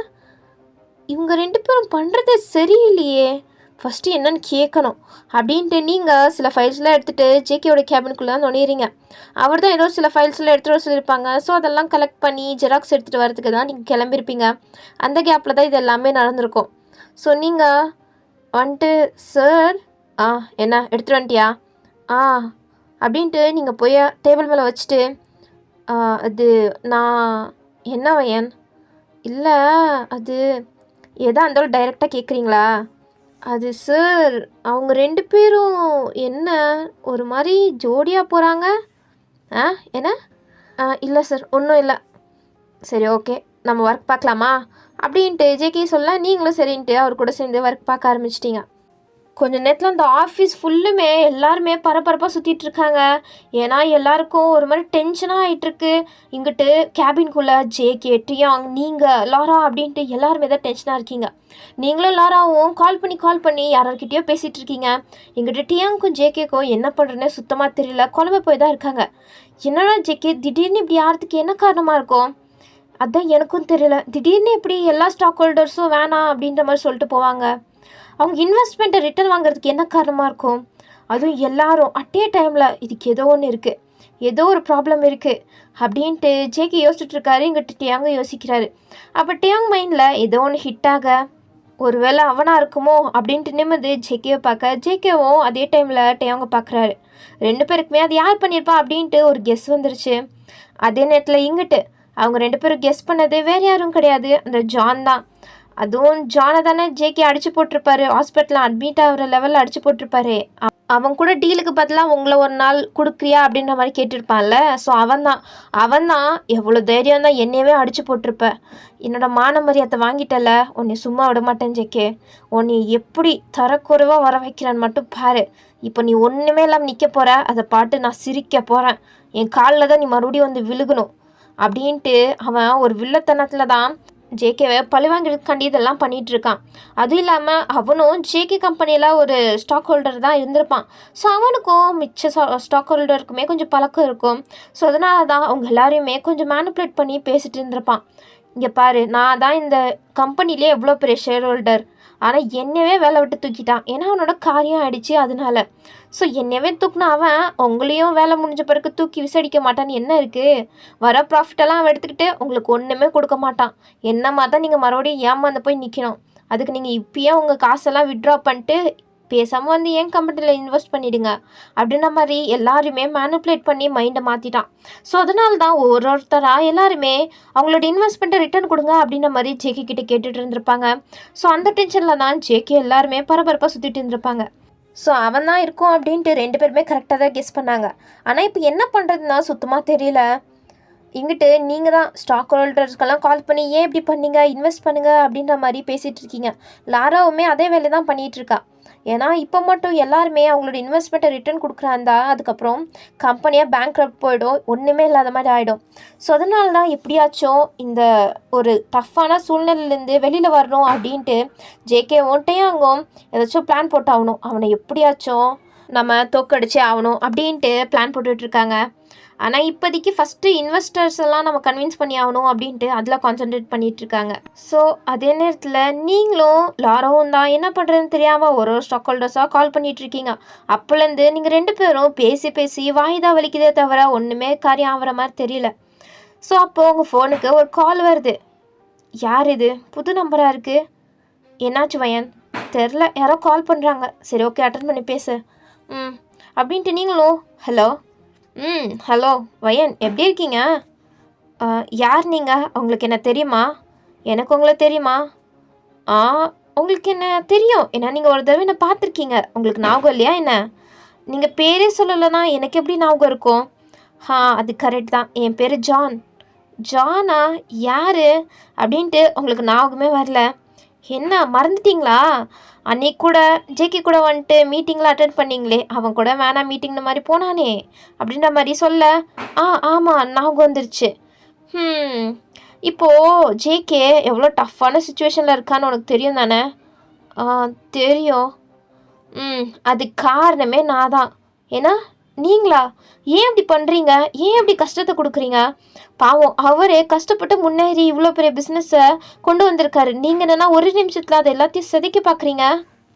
இவங்க 2 பேரும் பண்ணுறது சரியில்லையே, ஃபஸ்ட்டு என்னன்னு கேட்கணும் அப்படின்ட்டு நீங்கள் சில ஃபைல்ஸ்லாம் எடுத்துகிட்டு ஜேகேயோட கேபினுக்குள்ளே தான் நுழையிறீங்க. அவர் தான் ஏதோ சில ஃபைல்ஸ்லாம் எடுத்துகிட்டு வர சொல்லியிருப்பாங்க. ஸோ அதெல்லாம் கலெக்ட் பண்ணி ஜெராக்ஸ் எடுத்துகிட்டு வரதுக்கு தான் நீங்கள் கிளம்பியிருப்பீங்க. அந்த கேப்பில் தான் இது எல்லாமே நடந்திருக்கும். ஸோ நீங்கள் வந்துட்டு சார் என்ன எடுத்துகிட்டு வந்துட்டியா அப்படின்ட்டு நீங்கள் போய் டேபிள் மேலே வச்சுட்டு அது நான் என்ன வயன் இல்லை, அது எதா இருந்தாலும் டைரெக்டாக கேட்குறீங்களா? அது சார், அவங்க 2 பேரும் என்ன ஒரு மாதிரி ஜோடியாக போகிறாங்க. ஆ என்ன? இல்லை சார், ஒன்றும் இல்லை. சரி, ஓகே, நம்ம ஒர்க் பார்க்கலாமா அப்படின்ட்டு ஜேகே சொல்ல, நீங்களும் சரின்ட்டு அவர் கூட சேர்ந்து ஒர்க் பார்க்க ஆரம்பிச்சிட்டிங்க. கொஞ்ச நேரத்தில் அந்த ஆஃபீஸ் ஃபுல்லுமே எல்லாருமே பரபரப்பாக சுற்றிட்டு இருக்காங்க. ஏன்னா எல்லாருக்கும் ஒரு மாதிரி டென்ஷனாக ஆகிட்டுருக்கு. இங்கிட்டு கேபின்குள்ளே ஜேகே, டியாங், நீங்கள், லாரா அப்படின்ட்டு எல்லாருமே தான் டென்ஷனாக இருக்கீங்க. நீங்களும் லாராவும் கால் பண்ணி யார்கிட்டயோ பேசிகிட்டு இருக்கீங்க. இங்கிட்ட டியாங்க்கும் ஜேகேக்கும் என்ன பண்ணுறேன்னே சுத்தமாக தெரியல, குழம்பு போய் தான் இருக்காங்க. என்னடா ஜேகே, திடீர்னு இப்படி யாரத்துக்கு என்ன காரணமாக இருக்கும்? அதான் எனக்கும் தெரியல. திடீர்னு எப்படி எல்லா ஸ்டாக் ஹோல்டர்ஸும் வேணாம் அப்படின்ற மாதிரி சொல்லிட்டு போவாங்க. அவங்க இன்வெஸ்ட்மெண்ட்டை ரிட்டர்ன் வாங்குறதுக்கு என்ன காரணமாக இருக்கும்? அதுவும் எல்லாரும் அட்டே டைமில் இதுக்கு ஏதோ ஒன்று இருக்குது, ஏதோ ஒரு ப்ராப்ளம் இருக்குது அப்படின்ட்டு ஜேகே யோசிச்சுட்டு இருக்காரு. இங்கிட்ட டியாங்க யோசிக்கிறாரு. அப்போ டியாங் மைண்டில் ஏதோ ஒன்று ஹிட் ஆக, ஒருவேளை அவனாக இருக்குமோ அப்படின்ட்டு நிமிந்து ஜேகேவை பார்க்க, ஜேகேவும் அதே டைமில் டியாங்க பார்க்குறாரு. 2 பேருக்குமே அது யார் பண்ணியிருப்பா அப்படின்ட்டு ஒரு கெஸ் வந்துருச்சு. அதே நேரத்தில் இங்கிட்டு அவங்க 2 பேரும் கெஸ் பண்ணது வேறு யாரும் கிடையாது, அந்த ஜான் தான். அதுவும் ஜானை தானே ஜேகே அடிச்சு போட்டிருப்பாரு, ஹாஸ்பிட்டலில் அட்மிட் ஆகிற லெவலில் அடிச்சு போட்டிருப்பாரு. அவன் கூட டீலுக்கு பதிலாக உங்களை ஒரு நாள் கொடுக்குறியா அப்படின்ற மாதிரி கேட்டிருப்பான்ல. ஸோ அவன் தான் எவ்வளோ தைரியம் தான் என்னையவே அடிச்சு போட்டிருப்ப. என்னோட மான மரியாதை வாங்கிட்டல, உன்னை சும்மா விட மாட்டேன் ஜேகே. உன்னை எப்படி தரக்குறைவாக வர வைக்கிறான்னு மட்டும் பாரு. இப்போ நீ ஒன்றுமே இல்லாமல் நிற்க போகிற, அதை பாட்டு நான் சிரிக்க போகிறேன். என் காலில் தான் நீ மறுபடியும் வந்து விழுகணும் அப்படின்ட்டு அவன் ஒரு வில்லத்தனத்தில் தான் ஜேகேவை பழிவாங்கிறதுக்காண்டி இதெல்லாம் பண்ணிகிட்ருக்கான். அதுவும் இல்லாமல் அவனும் ஜேகே கம்பெனியில் ஒரு ஸ்டாக் ஹோல்டர் தான் இருந்திருப்பான். ஸோ அவனுக்கும் மிச்ச ஸ்டாக் ஹோல்டருக்குமே கொஞ்சம் பழக்கம் இருக்கும். ஸோ அதனால தான் அவங்க எல்லாரையுமே கொஞ்சம் மேனிப்புலேட் பண்ணி பேசிகிட்டு இருந்திருப்பான். இங்கே பாரு, நான் தான் இந்த கம்பெனிலே எவ்வளோ பெரிய ஷேர் ஹோல்டர், ஆனால் என்னவே வேலை விட்டு தூக்கிட்டான். ஏன்னா அவனோட காரியம் ஆயிடுச்சு அதனால. ஸோ என்னவே தூக்குனா அவன் உங்களையும் வேலை முடிஞ்ச பிறகு தூக்கி விசாரிக்க மாட்டான்னு என்ன இருக்குது? வர ப்ராஃபிட்டெல்லாம் அவன் எடுத்துக்கிட்டு உங்களுக்கு ஒன்றுமே கொடுக்க மாட்டான். என்னமா தான் நீங்கள் மறுபடியும் ஏமாந்து போய் நிற்கணும். அதுக்கு நீங்கள் இப்பயே உங்கள் காசெல்லாம் வித்ட்ரா பண்ணிட்டு பேசாமல் வந்து ஏன் கம்பெனியில் இன்வெஸ்ட் பண்ணிவிடுங்க அப்படின்ற மாதிரி எல்லாருமே மேனிப்புலேட் பண்ணி மைண்டை மாற்றிட்டான். ஸோ அதனால தான் ஒருத்தராக எல்லாருமே அவங்களோட இன்வெஸ்ட்மெண்ட்டை ரிட்டர்ன் கொடுங்க அப்படின்ற மாதிரி ஜேகே கிட்டே கேட்டுட்டு இருந்திருப்பாங்க. ஸோ அந்த டென்ஷனில் தான் ஜேகே எல்லாருமே பரபரப்பாக சுற்றிட்டு இருந்திருப்பாங்க. ஸோ அவன் தான் இருக்கும் அப்படின்ட்டு 2 பேருமே கரெக்டாக தான் கெஸ் பண்ணாங்க. ஆனால் இப்போ என்ன பண்ணுறதுன்னா சுத்தமாக தெரியல. இங்கிட்டு நீங்கள் தான் ஸ்டாக் ஹோல்டர்ஸ்க்கெல்லாம் கால் பண்ணி ஏன் இப்படி பண்ணீங்க, இன்வெஸ்ட் பண்ணுங்கள் அப்படின்ற மாதிரி பேசிகிட்டு இருக்கீங்க. லாராவுமே அதே வேலை தான் பண்ணிகிட்ருக்கா. ஏன்னா இப்போ மட்டும் எல்லாருமே அவங்களோட இன்வெஸ்ட்மெண்ட்டை ரிட்டர்ன் கொடுக்குறாந்தா அதுக்கப்புறம் கம்பெனியாக பேங்க்ரப்ட் போயிடும், ஒன்றுமே இல்லாத மாதிரி ஆகிடும். ஸோ அதனால தான் எப்படியாச்சும் இந்த ஒரு டஃப்பான சூழ்நிலையிலேருந்து வெளியில் வரணும் அப்படின்ட்டு ஜேகே ஒன்ட்டையும் ஏதாச்சும் பிளான் போட்டாகணும். அவனை எப்படியாச்சும் நம்ம தோக்கடிச்சே ஆகணும் அப்படின்ட்டு பிளான் போட்டுட்ருக்காங்க. ஆனால் இப்போதைக்கு ஃபஸ்ட்டு இன்வெஸ்டர்ஸ் எல்லாம் நம்ம கன்வின்ஸ் பண்ணி ஆகணும் அப்படின்ட்டு அதில் கான்சன்ட்ரேட் பண்ணிகிட்ருக்காங்க. ஸோ அதே நேரத்தில் நீங்களும் லாராவும் தான் என்ன பண்ணுறதுன்னு தெரியாமல் ஒரு ஸ்டாக் ஹோல்டர்ஸாக கால் பண்ணிகிட்ருக்கீங்க. அப்போலேருந்து நீங்கள் 2 பேரும் பேசி வாய்தா வலிக்குதே தவிர ஒன்றுமே காரியம் ஆகிற மாதிரி தெரியல. ஸோ அப்போது உங்கள் ஃபோனுக்கு ஒரு கால் வருது. யார் இது? புது நம்பராக இருக்குது. என்னாச்சு வயன்? தெரில, யாரோ கால் பண்ணுறாங்க. சரி, ஓகே, அட்டன் பண்ணி பேசு. அப்படின்ட்டு நீங்களும் ஹலோ. ஹலோ வயன், எப்படி இருக்கீங்க? யார் நீங்கள்? உங்களுக்கு என்ன தெரியுமா? எனக்கு உங்களை தெரியுமா? உங்களுக்கு என்ன தெரியும்? ஏன்னா நீங்கள் ஒரு தடவை என்ன பார்த்துருக்கீங்க. உங்களுக்கு ஞாபகம் இல்லையா என்ன? நீங்கள் பேரே சொல்லலைன்னா எனக்கு எப்படி ஞாபகம் இருக்கும்? அது கரெக்ட் தான். என் பேர் ஜான். ஜானா? யார் அப்படின்ட்டு உங்களுக்கு ஞாபகமே வரல. என்ன மறந்துட்டிங்களா? அன்னைக்கு கூட ஜேகே கூட வந்துட்டு மீட்டிங்கில் அட்டென்ட் பண்ணிங்களே, அவன் கூட வேணாம் மீட்டிங் மாதிரி போனானே அப்படின்ற மாதிரி சொல்ல, ஆமாம் ஞாபகம் வந்துருச்சு. இப்போது ஜேகே எவ்வளோ டஃப்பான சுச்சுவேஷனில் இருக்கான்னு உனக்கு தெரியும் தானே? தெரியும். அது காரணமே நான் தான். ஏன்னா நீங்களா? ஏன் இப்படி பண்ணுறீங்க? ஏன் இப்படி கஷ்டத்தை கொடுக்குறீங்க? பாவம், அவரே கஷ்டப்பட்டு முன்னேறி இவ்வளோ பெரிய பிஸ்னஸை கொண்டு வந்திருக்காரு. நீங்கள் என்னென்னா ஒரு நிமிஷத்தில் அதை எல்லாத்தையும் செதுக்கி பார்க்குறீங்க.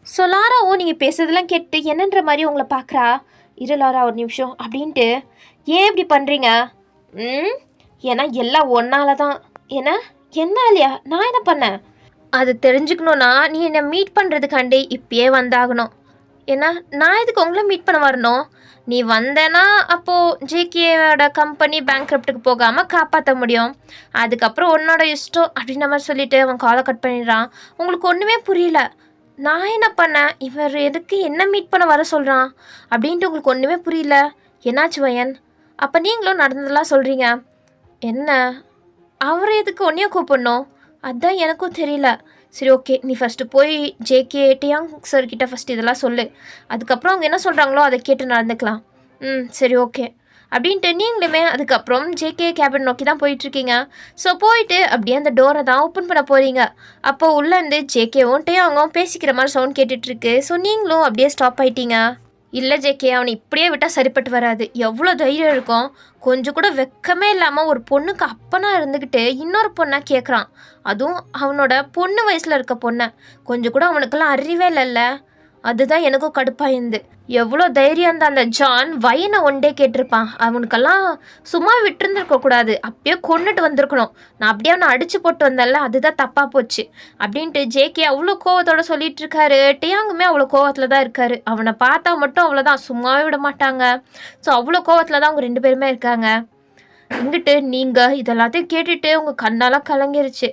ஸோ லாராவும் நீங்கள் பேசுறதெல்லாம் கேட்டு என்னன்ற மாதிரி உங்களை பார்க்குறா. இரு லாரா ஒரு நிமிஷம் அப்படின்ட்டு, ஏன் இப்படி பண்ணுறீங்க? ஏன்னா எல்லாம் ஒன்னால தான். என்ன இல்லையா? நான் என்ன பண்ணேன்? அது தெரிஞ்சுக்கணுன்னா நீ என்னை மீட் பண்ணுறதுக்காண்டி இப்பயே வந்தாகணும். ஏன்னா நான் எதுக்கு உங்களை மீட் பண்ண வரணும்? நீ வந்தேன்னா அப்போது ஜேகேவோட கம்பெனி பேங்க்ரப்ட்டுக்கு போகாமல் காப்பாற்ற முடியும். அதுக்கப்புறம் உன்னோட இஷ்டம் அப்படின்ற மாதிரி சொல்லிட்டு அவன் காலை கட் பண்ணிடுறான். உங்களுக்கு ஒன்றுமே புரியல. நான் என்ன பண்ணேன்? இவர் எதுக்கு என்ன மீட் பண்ண வர சொல்கிறான் அப்படின்ட்டு உங்களுக்கு ஒன்றுமே புரியல. என்னாச்சு வயன்? அப்போ நீங்களும் நடந்ததெல்லாம் சொல்கிறீங்க. என்ன? அவரை எதுக்கு ஒன்றையும் கூப்பிடணும்? அதுதான் எனக்கும் தெரியல. சரி, ஓகே, நீ ஃபஸ்ட்டு போய் ஜேகே டியாங் சார்கிட்ட ஃபஸ்ட்டு இதெல்லாம் சொல்லு. அதுக்கப்புறம் அவங்க என்ன சொல்கிறாங்களோ அதை கேட்டு நடந்துக்கலாம். சரி, ஓகே அப்படின்ட்டு நீங்களுமே அதுக்கப்புறம் ஜேகே கேபின் நோக்கி தான் போயிட்டுருக்கீங்க. ஸோ போயிட்டு அப்படியே அந்த டோரை தான் ஓப்பன் பண்ண போகிறீங்க. அப்போ உள்ளேருந்து ஜேகேவும் டியாங்கும் பேசிக்கிற மாதிரி சவுண்ட் கேட்டுட்ருக்கு. ஸோ நீங்களும் அப்படியே ஸ்டாப் ஆகிட்டீங்க. இல்லை ஜேகே, அவனை இப்படியே விட்டால் சரிப்பட்டு வராது. எவ்வளோ தைரியம் இருக்கும்? கொஞ்சம் கூட வெக்கமே இல்லாமல் ஒரு பொண்ணுக்கு அப்பனா இருந்துக்கிட்டு இன்னொரு பொண்ணை கேட்குறான். அதுவும் அவனோட பொண்ணு வயசில் இருக்க பொண்ணை. கொஞ்சம் கூட அவனுக்கெல்லாம் அறிவே இல்லைல்ல. அதுதான் எனக்கும் கடுப்பாயிருந்து. எவ்வளோ தைரியம் தான் அந்த ஜான் வயனை ஒன்றே கேட்டிருப்பான். அவனுக்கெல்லாம் சும்மா விட்டுருந்துருக்க கூடாது, அப்பயே கொண்டுட்டு வந்திருக்கணும். நான் அப்படியே அவனை அடிச்சு போட்டு வந்தேன்ல, அதுதான் தப்பாக போச்சு அப்படின்ட்டு ஜேகே அவ்வளோ கோவத்தோட சொல்லிட்டு இருக்காரு. டியாங்குமே அவ்வளோ கோவத்தில் தான் இருக்காரு. அவனை பார்த்தா மட்டும் அவ்வளோதான், சும்மாவே விட மாட்டாங்க. ஸோ அவ்வளோ கோவத்தில் தான் அவங்க 2 பேருமே இருக்காங்க. இங்கிட்டு நீங்கள் இதெல்லாத்தையும் கேட்டுட்டு உங்கள் கண்ணெல்லாம் கலங்கிருச்சு.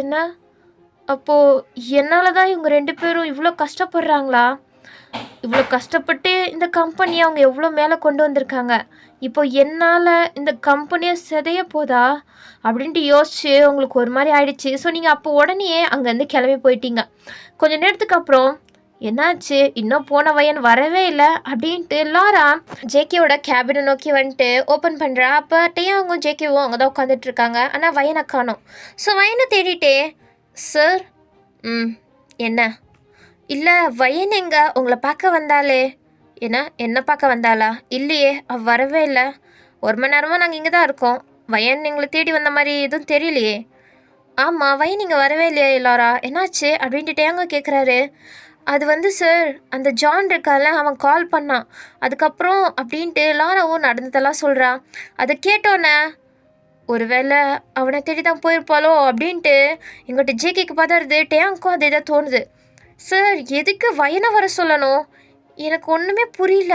என்ன? அப்போது என்னால் தான் இவங்க 2 பேரும் இவ்வளோ கஷ்டப்படுறாங்களா? இவ்வளோ கஷ்டப்பட்டு இந்த கம்பெனியை அவங்க எவ்வளோ மேலே கொண்டு வந்திருக்காங்க. இப்போ என்னால் இந்த கம்பெனியை சிதைய போதா அப்படின்ட்டு யோசிச்சு உங்களுக்கு ஒரு மாதிரி ஆயிடுச்சு. ஸோ நீங்கள் அப்போ உடனே அங்கேருந்து கிளம்பி போயிட்டீங்க. கொஞ்சம் நேரத்துக்கு அப்புறம் என்னாச்சு, இன்னும் போன வயன் வரவே இல்லை அப்படின்ட்டு லாரா ஜேகேவோட கேபினை நோக்கி வந்துட்டு ஓப்பன் பண்ணுறா. அப்போ அவங்க ஜேகேவும் அங்கே தான் உட்காந்துட்டு இருக்காங்க. ஆனால் வயனை காணோம். ஸோ வயனை தேடிட்டே, சார். என்ன? இல்லை, வயன் எங்க? உங்களை பார்க்க வந்தாலே. என்ன பார்க்க வந்தாளா? இல்லையே, அவள் வரவே இல்லை. 1 மணி நேரமாக நாங்கள் இங்கே தான் இருக்கோம். வயன் எங்களை தேடி வந்த மாதிரி எதுவும் தெரியலையே. ஆமாம், வயன் இங்கே வரவே இல்லையா எல்லாரா? என்னாச்சு அப்படின்ட்டு டேங்க கேட்குறாரு. அது சார், அந்த ஜான் இருக்கால, அவன் கால் பண்ணான். அதுக்கப்புறம் அப்படின்ட்டு லாராவும் நடந்ததெல்லாம் சொல்கிறா. அதை கேட்டோன்னே ஒருவேளை அவனை தேடி தான் போயிருப்பாளோ அப்படின்ட்டு எங்கிட்ட ஜேகேக்கு பதறது. டேங்க்கும் அதே தான் தோணுது. சார், எதுக்கு வயனை வர சொல்லணும்? எனக்கு ஒன்றுமே புரியல.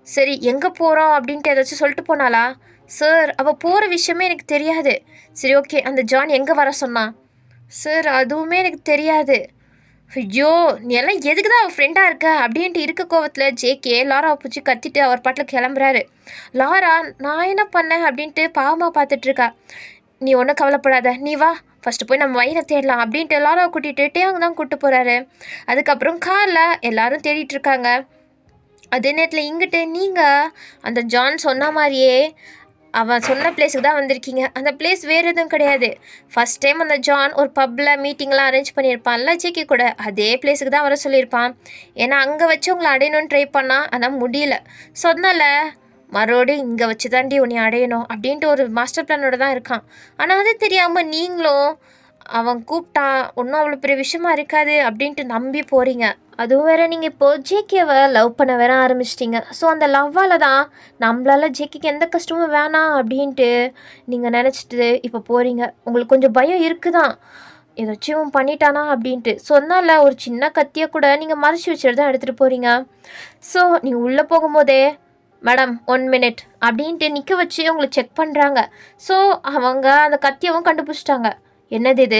சரி, எங்கே போகிறோம் அப்படின்ட்டு ஏதாச்சும் சொல்லிட்டு போனாளா? சார், அவள் போகிற விஷயமே எனக்கு தெரியாது. சரி, ஓகே, அந்த ஜான் எங்கே வர சொன்னான்? சார், அதுவுமே எனக்கு தெரியாது. ஐயோ, நீ எல்லாம் எதுக்கு தான் அவள் ஃப்ரெண்டாக இருக்க அப்படின்ட்டு இருக்க கோவத்தில் ஜேகே லாராவை பிடிச்சி கத்திட்டு அவர் பாட்டில் கிளம்புறாரு. லாரா, நான் என்ன பண்ணேன் அப்படின்ட்டு பாவமாக பார்த்துட்ருக்கா. நீ ஒன்றும் கவலைப்படாத, நீ வா, ஃபஸ்ட்டு போய் நம்ம வயிறை தேடலாம் அப்படின்ட்டு லாராவை கூட்டிகிட்டு டேங்க தான் கூப்பிட்டு போகிறாரு. அதுக்கப்புறம் காரில் எல்லாரும் தேடிட்டுருக்காங்க. அதே நேரத்தில் இங்கிட்டு நீங்கள் அந்த ஜான் சொன்ன மாதிரியே அவன் சொன்ன பிளேஸுக்கு தான் வந்திருக்கீங்க. அந்த பிளேஸ் வேறு எதுவும் கிடையாது. ஃபஸ்ட் டைம் அந்த ஜான் ஒரு பப்பில் மீட்டிங்லாம் அரேஞ்ச் பண்ணியிருப்பான்ல ஜேகே கூட, அதே பிளேஸுக்கு தான் வர சொல்லியிருப்பான். ஏன்னா அங்கே வச்சு உங்களை அடையணும்னு ட்ரை பண்ணால் ஆனால் முடியல. ஸோ அதனால் மறுபடியும் இங்கே வச்சு தாண்டி உன்னை அடையணும் அப்படின்ட்டு ஒரு மாஸ்டர் பிளானோட தான் இருக்கான். ஆனால் அது தெரியாமல் நீங்களும் அவன் கூப்பிட்டான், ஒன்றும் அவ்வளோ பெரிய விஷயமா இருக்காது அப்படின்ட்டு நம்பி போகிறீங்க. அதுவும் வேறு நீங்கள் இப்போது ஜேகேவை லவ் பண்ண வேற ஆரம்பிச்சிட்டிங்க. ஸோ அந்த லவ்வால் தான் நம்மளால் ஜேகேக்கு எந்த கஷ்டமும் வேணாம் அப்படின்ட்டு நீங்கள் நினச்சிட்டு இப்போ போகிறீங்க. உங்களுக்கு கொஞ்சம் பயம் இருக்குதான், ஏதாச்சும் பண்ணிட்டானா அப்படின்ட்டு. ஸோ அதனால் ஒரு சின்ன கத்தியை கூட நீங்கள் மறைச்சி வச்சுட்டு தான் எடுத்துகிட்டு போகிறீங்க. ஸோ நீங்கள் உள்ளே போகும்போதே மேடம் 1 மினிட் அப்படின்ட்டு நிற்க வச்சு உங்களை செக் பண்ணுறாங்க. ஸோ அவங்க அந்த கத்தியவும் கண்டுபிடிச்சிட்டாங்க. என்னது இது?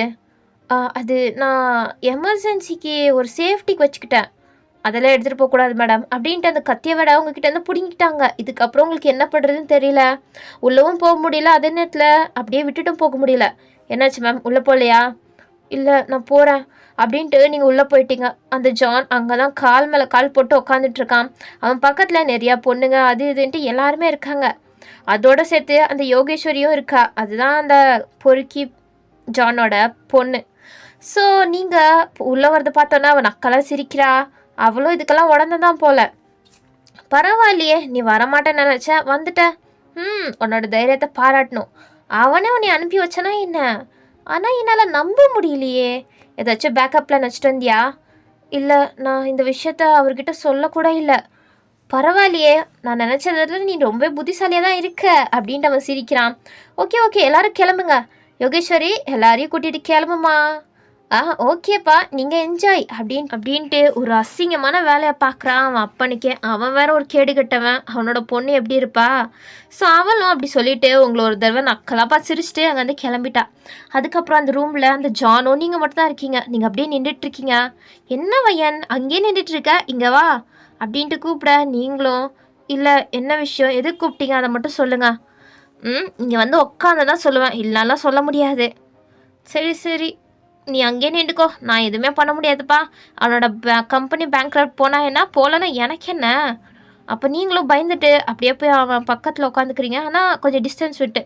அது நான் எமர்ஜென்சிக்கு ஒரு சேஃப்டிக்கு வச்சுக்கிட்டேன், அதெல்லாம் எடுத்துகிட்டு போகக்கூடாது மேடம் அப்படின்ட்டு அந்த கத்தியை விட உங்ககிட்ட வந்து பிடிங்கிட்டாங்க. இதுக்கப்புறம் உங்களுக்கு என்ன பண்ணுறதுன்னு தெரியல, உள்ளவும் போக முடியல, அதே நேரத்தில் அப்படியே விட்டுட்டும் போக முடியல. என்னாச்சு மேம், உள்ளே போகலையா? இல்லை, நான் போகிறேன் அப்படின்ட்டு நீங்கள் உள்ளே போயிட்டீங்க. அந்த ஜான் அங்கே தான் கால் மேலே கால் போட்டு உட்காந்துட்ருக்கான். அவன் பக்கத்தில் நிறையா பொண்ணுங்க அது இதுன்ட்டு எல்லாருமே இருக்காங்க. அதோடு சேர்த்து அந்த யோகேஸ்வரியும் இருக்கா, அதுதான் அந்த பொறுக்கி ஜானோட பொண்ணு. ஸோ நீங்கள் உள்ளே வரதை பார்த்தோன்னா அவன் நக்கெல்லாம் சிரிக்கிறா. அவளும் இதுக்கெல்லாம் உடனே தான் போல. பரவாயில்லையே, நீ வரமாட்டேன்னு நினச்சேன், வந்துட்ட. உன்னோட தைரியத்தை பாராட்டணும். அவனே உன்னை அனுப்பி வச்சானா என்ன? ஆனால் என்னால் நம்ப முடியலையே. ஏதாச்சும் பேக்கப் பிளான் வச்சுட்டு வந்தியா? இல்லை, நான் இந்த விஷயத்த அவர்கிட்ட சொல்லக்கூட இல்லை. பரவாயில்லையே, நான் நினச்சதுல நீ ரொம்ப புத்திசாலியாக தான் இருக்க அப்படின்ட்டு அவன் சிரிக்கிறான். ஓகே ஓகே, எல்லோரும் கிளம்புங்க. யோகேஸ்வரி, எல்லாரையும் கூட்டிகிட்டு கிளம்புமா. ஆ ஓகேப்பா நீங்கள் என்ஜாய் அப்படின்ட்டு ஒரு அசிங்கமான வேலையை பார்க்குறான் அவன் அப்பனுக்கே. அவன் வேற ஒரு கேடு கட்டவன், அவனோட பொண்ணு எப்படி இருப்பா. ஸோ அவளும் அப்படி சொல்லிட்டு உங்களை ஒரு தடவை நக்கலாக பார்த்து சிரிச்சுட்டு அங்கேருந்து கிளம்பிட்டா. அதுக்கப்புறம் அந்த ரூமில் அந்த ஜானும் நீங்கள் மட்டும் தான் இருக்கீங்க. நீங்கள் அப்படியே நின்றுட்டுருக்கீங்க. என்ன வையன் அங்கேயே நின்றுட்டுருக்க, இங்கே வா அப்படின்ட்டு கூப்பிட நீங்களும் இல்லை என்ன விஷயம் எதுக்கு கூப்பிட்டீங்க அதை மட்டும் சொல்லுங்கள். இங்கே வந்து உட்காந்து தான் சொல்லுவேன், இல்லைனாலாம் சொல்ல முடியாது. சரி சரி, நீ அங்கேயே நின்றுக்கோ, நான் எதுவுமே பண்ண முடியாதுப்பா. அவனோட கம்பெனி பேங்க்ரப்ட் போனா என்ன, போகலன்னா எனக்கு என்ன. அப்போ நீங்களும் பயந்துட்டு அப்படியே போய் அவன் பக்கத்தில் உட்காந்துக்கிறீங்க, ஆனால் கொஞ்சம் டிஸ்டன்ஸ் விட்டு.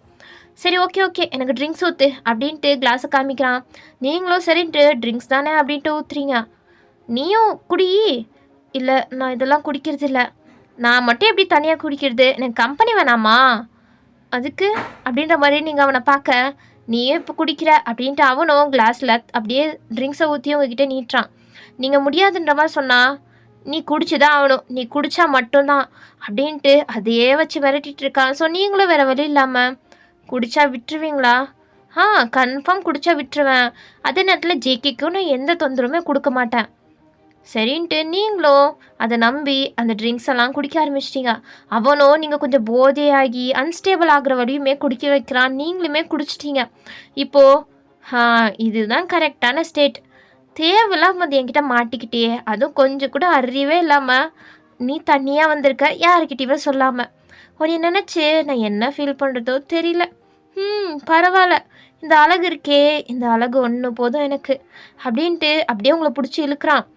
சரி ஓகே ஓகே, எனக்கு ட்ரிங்க்ஸ் ஊற்று அப்படின்ட்டு கிளாஸை காமிக்கிறான். நீங்களும் சரின்ட்டு ட்ரிங்க்ஸ் தானே அப்படின்ட்டு ஊற்றுறீங்க. நீயும் குடி. இல்லை நான் இதெல்லாம் குடிக்கிறது இல்லை, நான் மட்டும் எப்படி தனியாக குடிக்கிறது, எனக்கு கம்பெனி வேணாமா அதுக்கு அப்படின்ற மாதிரி நீங்கள் அவனை பார்க்க நீயே இப்போ குடிக்கிற அப்படின்ட்டு அவனும் கிளாஸில் அப்படியே ட்ரிங்க்ஸை ஊற்றி உங்ககிட்ட நீட்டுறான். நீங்கள் முடியாதுன்ற மாதிரி சொன்னால் நீ குடிச்சு தான் ஆகணும், நீ குடித்தா மட்டும்தான் அப்படின்ட்டு அதையே வச்சு விரட்டிட்டு இருக்கான். ஸோ நீங்களும் வேறு வழி இல்லாமல் குடித்தா விட்டுருவீங்களா? கன்ஃபார்ம் குடித்தா விட்டுருவேன். அதே நேரத்தில் ஜேகேக்கும் நான் எந்த தொந்தரவுமே கொடுக்க மாட்டேன். சரின்ட்டு நீங்களும் அதை நம்பி அந்த ட்ரிங்க்ஸ் எல்லாம் குடிக்க ஆரம்பிச்சிட்டிங்க. அவனும் நீங்கள் கொஞ்சம் போதையாகி அன்ஸ்டேபிள் ஆகிற வரையுமே குடிக்க வைக்கிறான். நீங்களுமே குடிச்சிட்டிங்க. இப்போது இதுதான் கரெக்டான ஸ்டேட். தேவையில்லாமல் அது என்கிட்ட மாட்டிக்கிட்டே, அதுவும் கொஞ்சம் கூட அறிவே இல்லாமல் நீ தனியாக வந்திருக்க, யாருக்கிட்டேயுமே சொல்லாமல். உன்னை நினச்சி நான் என்ன ஃபீல் பண்ணுறதோ தெரியல. பரவாயில்ல, இந்த அழகு இருக்கே, இந்த அழகு ஒன்று போதும் எனக்கு அப்படின்ட்டு அப்படியே உங்களை பிடிச்சி இழுக்கிறான்.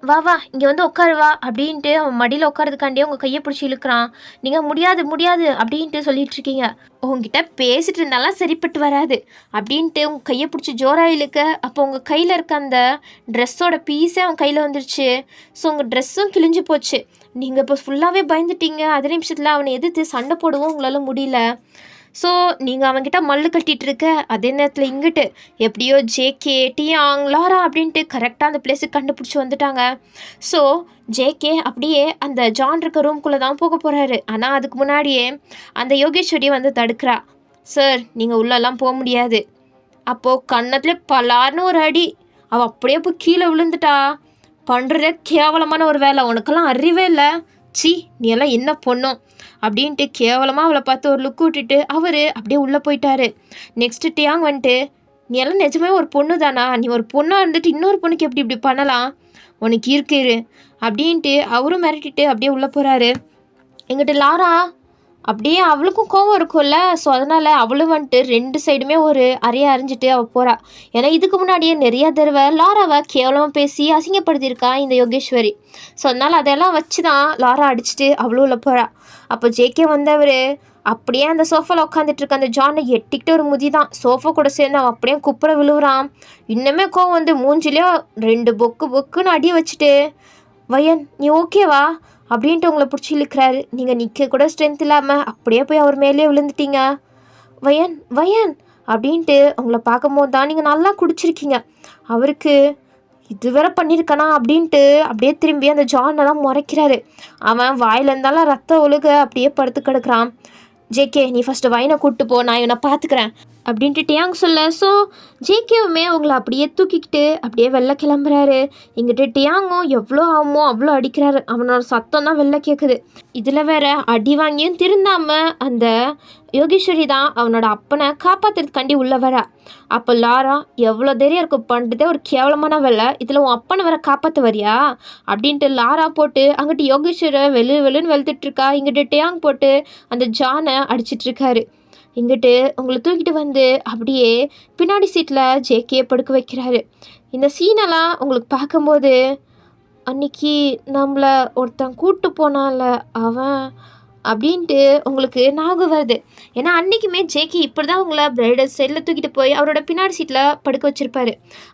வா வா இங்கே வந்து உட்காருவா அப்படின்ட்டு அவன் மடியில் உட்காரதுக்காண்டியே உங்கள் கையை பிடிச்சி இழுக்கிறான். நீங்கள் முடியாது முடியாது அப்படின்ட்டு சொல்லிட்டு இருக்கீங்க. உங்ககிட்ட பேசிட்டு இருந்தாலாம் சரிப்பட்டு வராது அப்படின்ட்டு உங்கள் கையை பிடிச்சி ஜோராக இழுக்க, அப்போ உங்கள் கையில் இருக்க அந்த ட்ரெஸ்ஸோட பீஸே அவன் கையில் வந்துருச்சு. ஸோ உங்கள் ட்ரெஸ்ஸும் கிழிஞ்சு போச்சு. நீங்கள் இப்போ ஃபுல்லாகவே பயந்துட்டீங்க. அதே நிமிஷத்தில் அவனை எதிர்த்து சண்டை போடவும் உங்களால் முடியல. ஸோ நீங்கள் அவன்கிட்ட மல்லு கட்டிகிட்டு இருக்க, அதே நேரத்தில் இங்கிட்டு எப்படியோ ஜேகே டியாங் லாரா அப்படின்ட்டு கரெக்டாக அந்த பிளேஸுக்கு கண்டுபிடிச்சி வந்துட்டாங்க. ஸோ ஜேகே அப்படியே அந்த ஜான் இருக்க ரூம்குள்ளே தான் போக போகிறாரு. ஆனால் அதுக்கு முன்னாடியே அந்த யோகேஸ்வரி வந்து தடுக்கிறா. சார் நீங்கள் உள்ளெல்லாம் போக முடியாது. அப்போது கன்னத்துல பலார்னு ஒரு அடி. அவள் அப்படியே போய் கீழே விழுந்துட்டா. பண்ணுறதே கேவலமான ஒரு வேலை, உனக்கெல்லாம் அறிவே இல்லை. சி நீ எல்லாம் என்ன பொண்ணும் அப்படின்ட்டு கேவலமாக அவளை பார்த்து ஒரு லுக் விட்டுட்டு அவர் அப்படியே உள்ளே போயிட்டாரு. நெக்ஸ்ட்டு டியாங் வந்துட்டு நீ எல்லாம் நிஜமே ஒரு பொண்ணு தானா, நீ ஒரு பொண்ணாக இருந்துட்டு இன்னொரு பொண்ணுக்கு எப்படி இப்படி பண்ணலாம், உனக்கு இருக்கு அப்படின்ட்டு அவரும் மிரட்டிட்டு அப்படியே உள்ளே போகிறாரு. எங்கிட்ட லாரா அப்படியே அவளுக்கும் கோவம் இருக்கும்ல. ஸோ அதனால் அவளும் வந்துட்டு 2 சைடுமே ஒரு அறையை அறிஞ்சிட்டு அவள் போகிறா. ஏன்னா இதுக்கு முன்னாடியே நிறையா தடவை லாராவை கேவலமாக பேசி அசிங்கப்படுத்தியிருக்கா இந்த யோகேஸ்வரி. ஸோ அதனால் அதெல்லாம் வச்சு தான் லாரா அடிச்சுட்டு அவளும் உள்ள போகிறா. அப்போ ஜேகே வந்தவர் அப்படியே அந்த சோஃபாவில் உட்காந்துட்டு இருக்க அந்த ஜானை எட்டிக்கிட்டு ஒரு முதி தான் சோஃபா கூட சேர்ந்து அவன் அப்படியே குப்புற விழுவுறான். இன்னுமே கோவம் வந்து மூஞ்சிலையோ 2 பொக்குன்னு அடி வச்சுட்டு, வயன் நீ ஓகேவா அப்படின்ட்டு உங்களை பிடிச்சி இழுக்கிறாரு. நீங்கள் நிற்க கூட ஸ்ட்ரென்த் இல்லாமல் அப்படியே போய் அவர் மேலேயே விழுந்துட்டீங்க. வயன் வயன் அப்படின்ட்டு உங்களை பார்க்கும்போது தான் நீங்கள் நல்லா குடிச்சிருக்கீங்க. அவருக்கு இது வேற பண்ணியிருக்கானா அப்படின்ட்டு அப்படியே திரும்பி அந்த ஜானெல்லாம் முறைக்கிறாரு. அவன் வாயிலிருந்தாலும் ரத்தம் ஒழுக அப்படியே படுத்து கிடக்குறான். ஜேகே நீ ஃபஸ்ட்டு வயனை கூப்பிட்டு போ, நான் இவனை பார்த்துக்கிறேன் அப்படின்ட்டு டியாங் சொல்ல. ஸோ ஜேகேவுமே அவங்கள அப்படியே தூக்கிக்கிட்டு அப்படியே வெளில கிளம்புறாரு. இங்கிட்ட டியாங்கும் எவ்வளோ ஆகுமோ அவ்வளோ அடிக்கிறாரு. அவனோட சத்தம் தான் வெளில கேட்குது. இதில் வேற அடி வாங்கியும் திருந்தாமல் அந்த யோகேஸ்வரி தான் அவனோட அப்பனை காப்பாற்றுறதுக்காண்டி உள்ள வரா. அப்போ லாரா எவ்வளோ தைரியம் இருக்கும் பண்ணுறதே ஒரு கேவலமான வேலை, இதில் உன் அப்பனை வர காப்பாற்ற வரியா அப்படின்ட்டு லாரா போட்டு அங்கிட்டு யோகேஸ்வரை வெளுன்னு வெளுத்துட்ருக்கா. இங்கிட்ட டியாங் போட்டு அந்த ஜானை அடிச்சிட்ருக்காரு. இங்கிட்டு உங்களை தூக்கிட்டு வந்து அப்படியே பின்னாடி சீட்டில் ஜேகே படுக்க வைக்கிறாரு. இந்த சீனெல்லாம் உங்களுக்கு பார்க்கும்போது அன்னைக்கு நம்மளை ஒருத்தன் கூப்பிட்டு போனான்ல அவன் அப்படின்ட்டு உங்களுக்கு ஞாபகம் வருது. ஏன்னா அன்றைக்குமே ஜேகே இப்படி தான் உங்களை பிரைடல் சைடில் தூக்கிட்டு போய் அவரோட பின்னாடி சீட்டில் படுக்க வச்சுருப்பாரு.